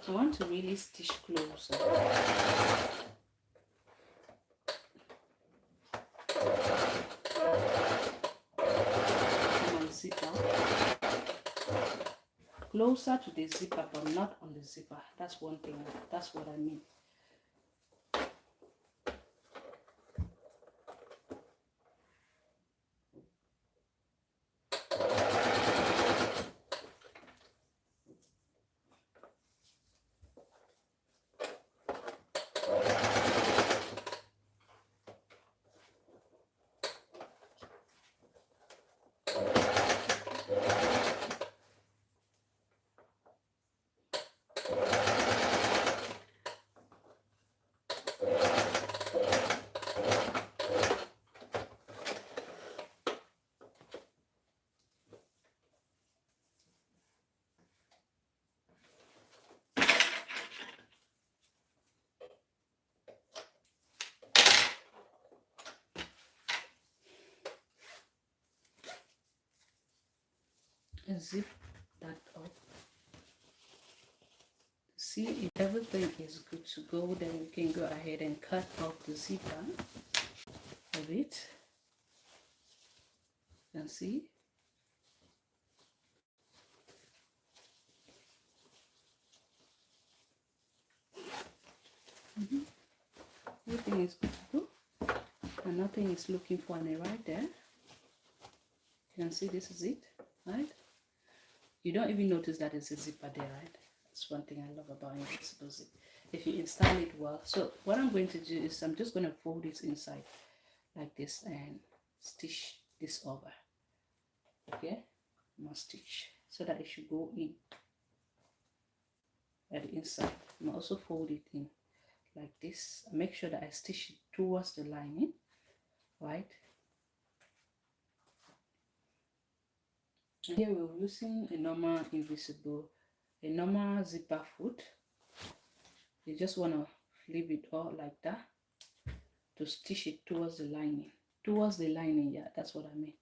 I want to really stitch closer. My zipper. Closer to the zipper, but not on the zipper. That's one thing. That's what I mean. And zip that up. See if everything is good to go, then we can go ahead and cut off the zipper of it. You can see. Everything is good to go, and nothing is looking funny right there. You can see this is it, right? You don't even notice that it's a zipper there, right? That's one thing I love about invisible zip. If you install it well. So what I'm going to do is I'm just going to fold this inside like this and stitch this over. Okay, I'm gonna stitch so that it should go in at the inside. I'm also fold it in like this. Make sure that I stitch it towards the lining, right? And here we're using a normal zipper foot. You just want to flip it all like that to stitch it towards the lining. Towards the lining, yeah, that's what I mean.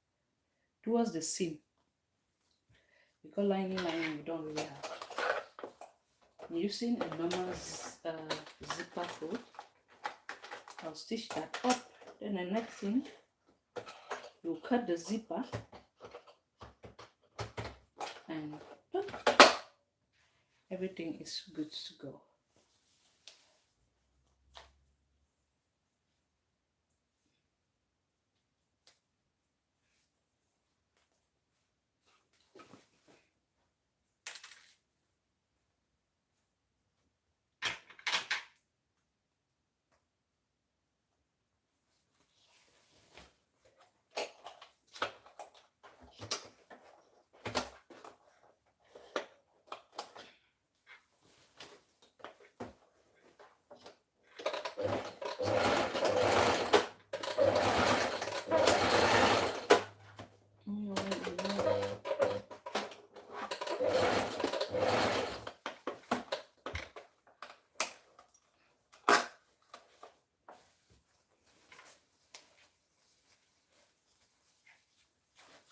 Towards the seam. Because lining we don't really have. I'm using a normal zipper foot. I'll stitch that up. Then the next thing, you'll cut the zipper and everything is good to go.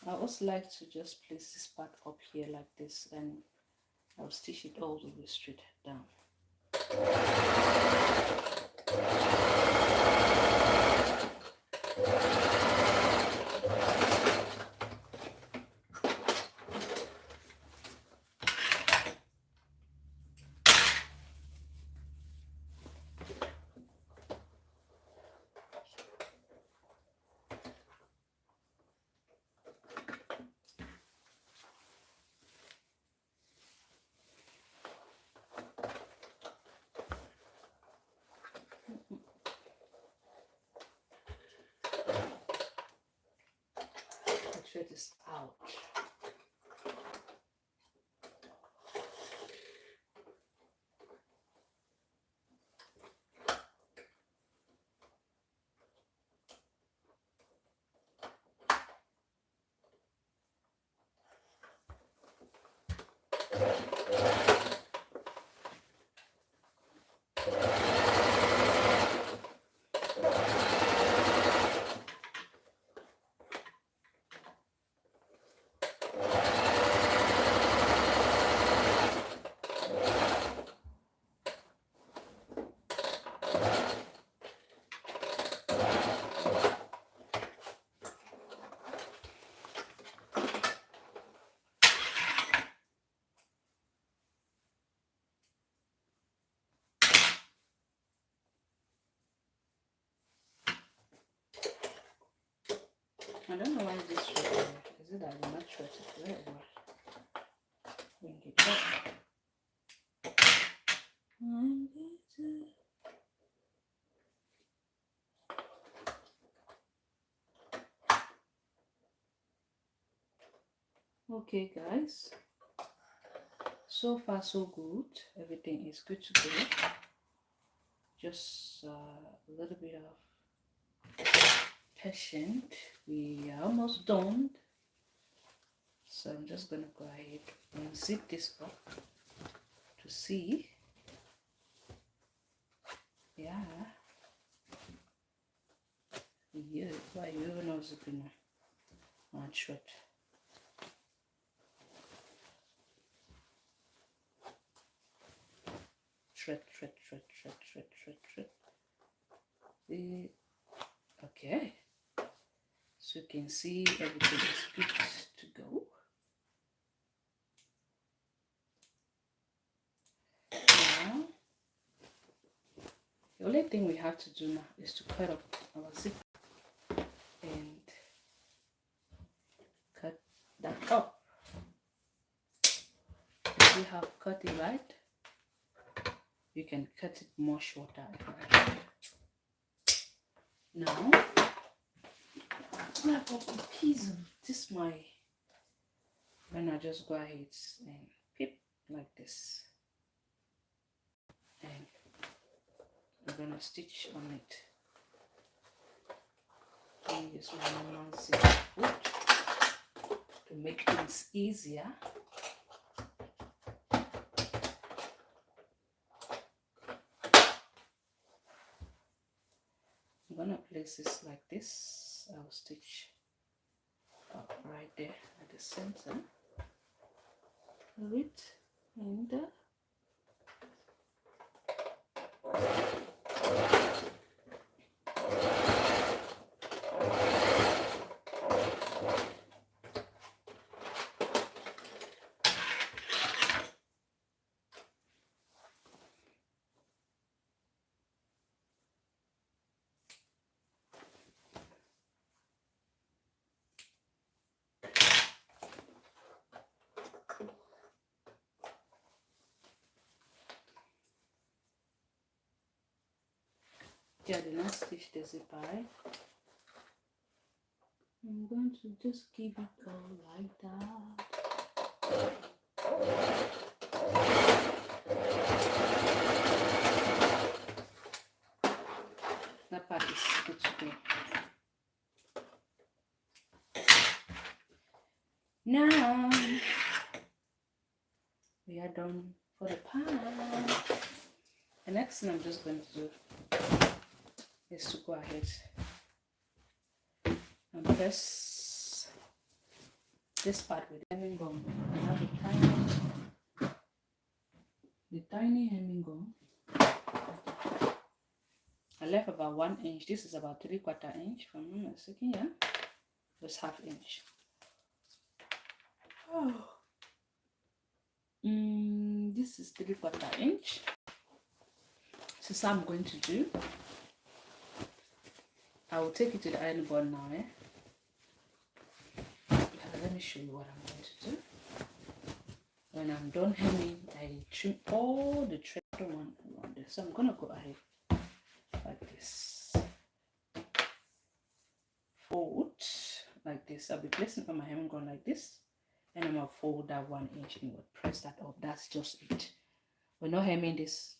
I also like to just place this part up here like this, and I'll stitch it all the way straight down. I don't know why this short. Is it that I'm not short? Where bring it up. Okay, guys. So far, so good. Everything is good to go. Just a little bit of patience. We are almost done. So I'm just gonna go ahead and zip this up to see. Yeah. Why you not zipping one shot? Shred. Okay. So you can see everything is good to go. Now, the only thing we have to do now is to cut up our zip and cut that up. If you have cut it right, you can cut it more shorter. Now, I got a piece of this when I just go ahead and pip like this, and I'm gonna stitch on it. And use my normal zip foot to make things easier. I'm gonna place this like this. I'll stitch up right there at the center of it, and yeah, do not stitch the zip right. I'm going to just give it go like that. That part is good to go. Now we are done for the part. The next thing I'm just going to do is to go ahead and press this part with the hemming gun. I have the tiny hemming gun. I left about 1 inch. This is about 3/4 inch, if I'm not mistaken. Yeah, just 1/2 inch. Oh. This is 3/4 inch. This is how I'm going to do. I will take it to the iron board now. Let me show you what I'm going to do. When I'm done hemming, I trim all the thread one around this. So I'm gonna go ahead like this. Fold like this. I'll be placing on my hemming gun like this, and I'm gonna fold that 1 inch inward. Press that up. That's just it. We're not hemming this.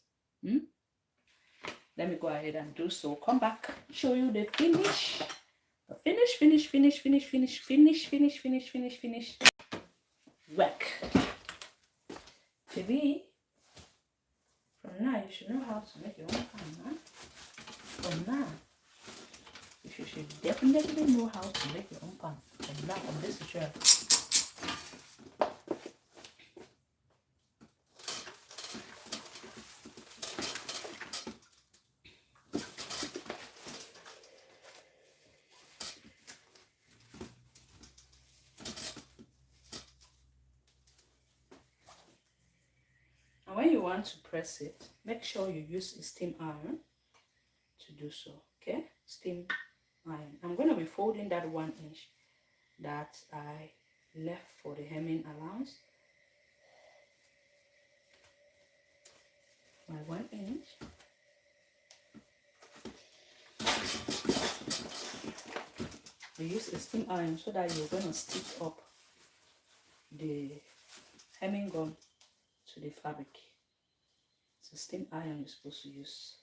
Let me go ahead and do so. Come back, show you the finish. The finish. Work. Baby, from now you should know how to make your own pan, man. From now, you should definitely know how to make your own pan. From now on this tutorial. When you want to press it, make sure you use a steam iron to do so. Okay, steam I'm going to be folding that 1 inch that I left for the hemming allowance. My 1 inch. I use a steam iron so that you're going to stitch up the hemming gum to the fabric. It's a steam iron you're supposed to use.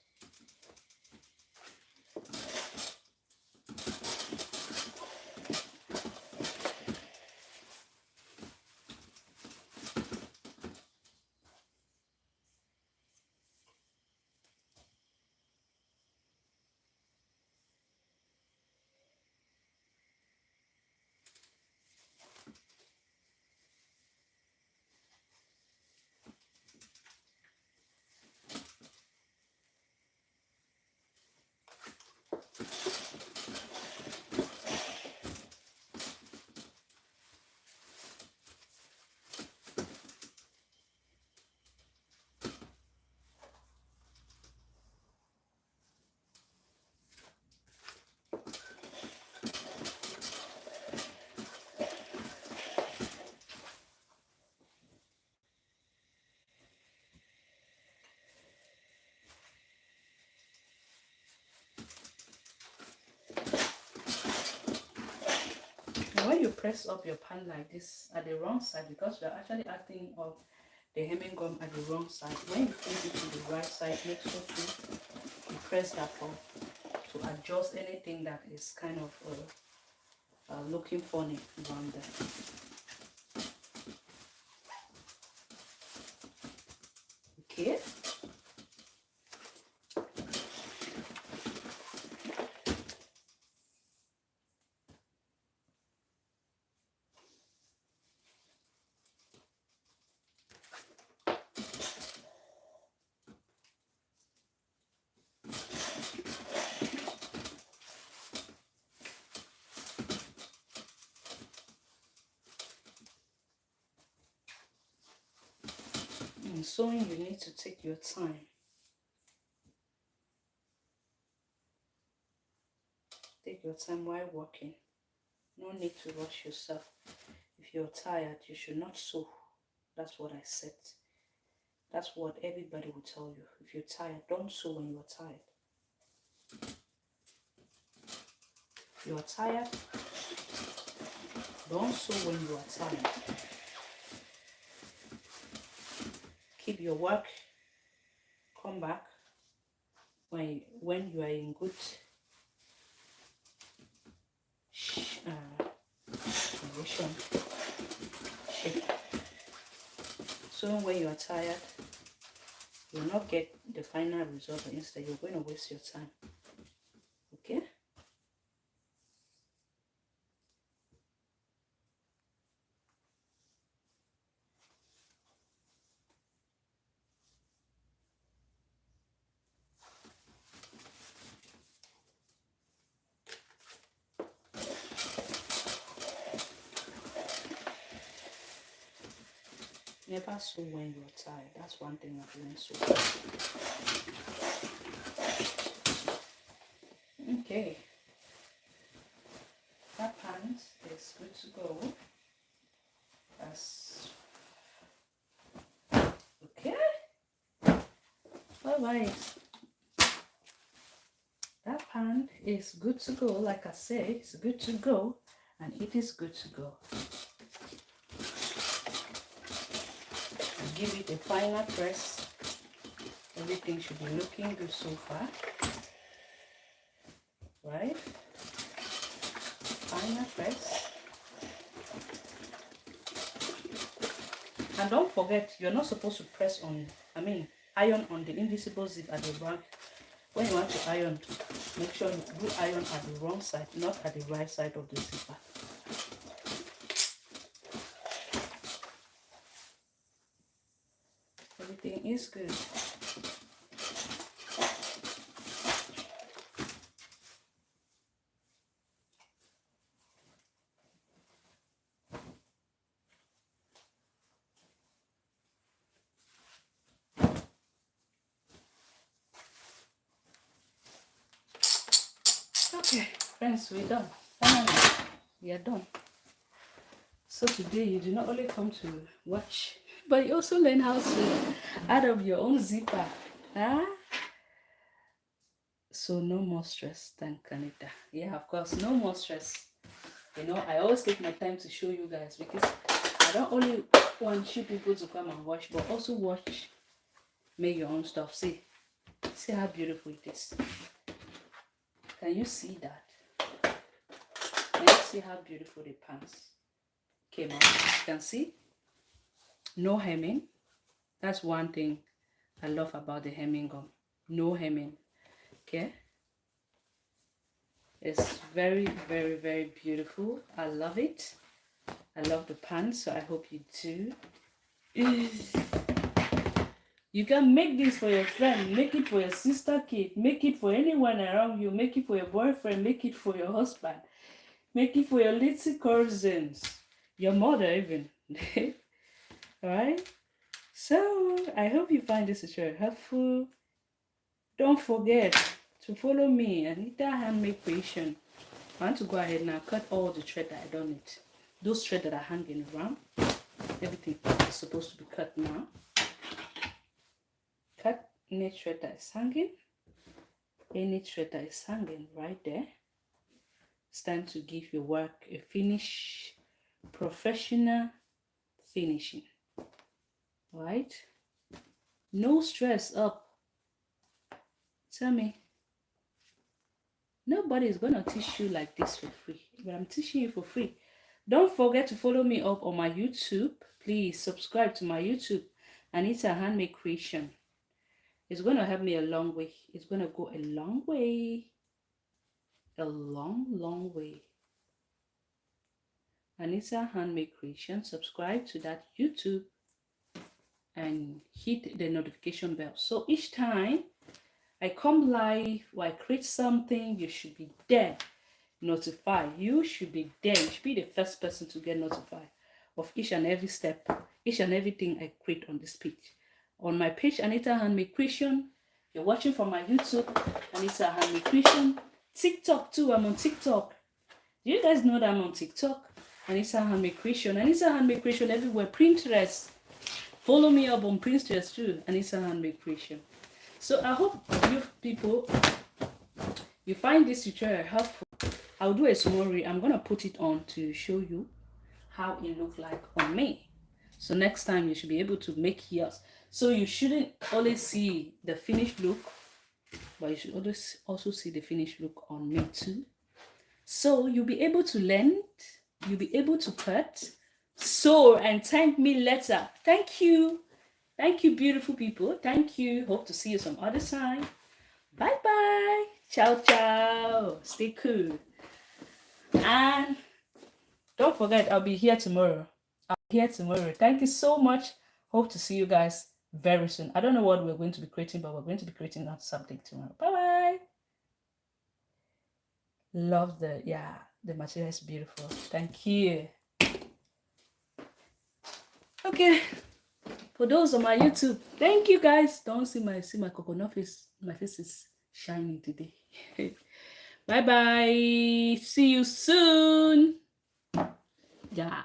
When you press up your pan like this at the wrong side, because you're actually acting of the hemming gum at the wrong side, when you flip it to the right side, make sure you press that up to adjust anything that is kind of looking funny around there. Okay. In sewing, you need to take your time. Take your time while working. No need to rush yourself. If you're tired, you should not sew. That's what I said. That's what everybody will tell you. If you're tired, don't sew when you're tired. If you're tired, don't sew when you are tired. Keep your work. Come back when you are in good condition, shape. So when you are tired, you will not get the final result, but instead you're going to waste your time. Okay? Never sew when you're tired. That's one thing I've learned so far. Okay. That pant is good to go. That's okay. Alright. That pant is good to go. Like I said, it's good to go, and it is good to go. Give it a final press. Everything should be looking good so far. Right? Final press. And don't forget, you're not supposed to press on, iron on the invisible zip at the back. When you want to iron, make sure you do iron at the wrong side, not at the right side of the zipper. Everything is good. Okay, Friends, we're done. Finally, we are done. So today you do not only come to watch, but you also learn how to add up your own zipper. Ah? So no more stress, thank Canada. Yeah, of course, no more stress. You know, I always take my time to show you guys because I don't only want you people to come and watch, but also watch, make your own stuff. See how beautiful it is. Can you see that? Can you see how beautiful the pants came out? You can see no hemming. That's one thing I love about the hemming gum. No hemming. Okay, it's very, very, very beautiful. I love it. I love the pants, so I hope you do. You can make this for your friend, make it for your sister kid, make it for anyone around you, make it for your boyfriend, make it for your husband, make it for your little cousins, your mother even. Alright? So I hope you find this tutorial helpful. Don't forget to follow me, Anita Handmade Creation. I want to go ahead now cut all the thread that I don't need. Those threads that are hanging around. Everything is supposed to be cut now. Cut any thread that is hanging. Any thread that is hanging right there. It's time to give your work a finish, professional finishing. Right? No stress up. Tell me. Nobody is going to teach you like this for free. But I'm teaching you for free. Don't forget to follow me up on my YouTube. Please subscribe to my YouTube. Anita Handmade Creation. It's going to help me a long way. It's going to go a long way. A long, long way. Anita Handmade Creation. Subscribe to that YouTube. And hit the notification bell. So each time I come live or I create something, you should be there. Notified. You should be there. You should be the first person to get notified of each and every step, each and everything I create on this page. On my page, Anita Handmade Creation. You're watching from my YouTube, Anita Handmade Creation. TikTok too. I'm on TikTok. Do you guys know that I'm on TikTok? Anita Handmade Creation. Anita Handmade Creation everywhere. Pinterest. Follow me up on Pinterest too. Anita Handmade Creation. So I hope you people, you find this tutorial helpful. I'll do a summary. I'm going to put it on to show you how it looks like on me. So next time you should be able to make yours. So you shouldn't only see the finished look, but you should always also see the finished look on me too. So you'll be able to learn, you'll be able to cut, sew, and thank me later. Thank you. Thank you, beautiful people. Thank you. Hope to see you some other time. Bye-bye. Ciao, ciao. Stay cool. And don't forget, I'll be here tomorrow. Thank you so much. Hope to see you guys very soon. I don't know what we're going to be creating, but we're going to be creating something tomorrow. Bye-bye. Love the material is beautiful. Thank you. Okay. For those on my YouTube, thank you guys. Don't see my coconut face. My face is shining today. Bye bye. See you soon. Yeah.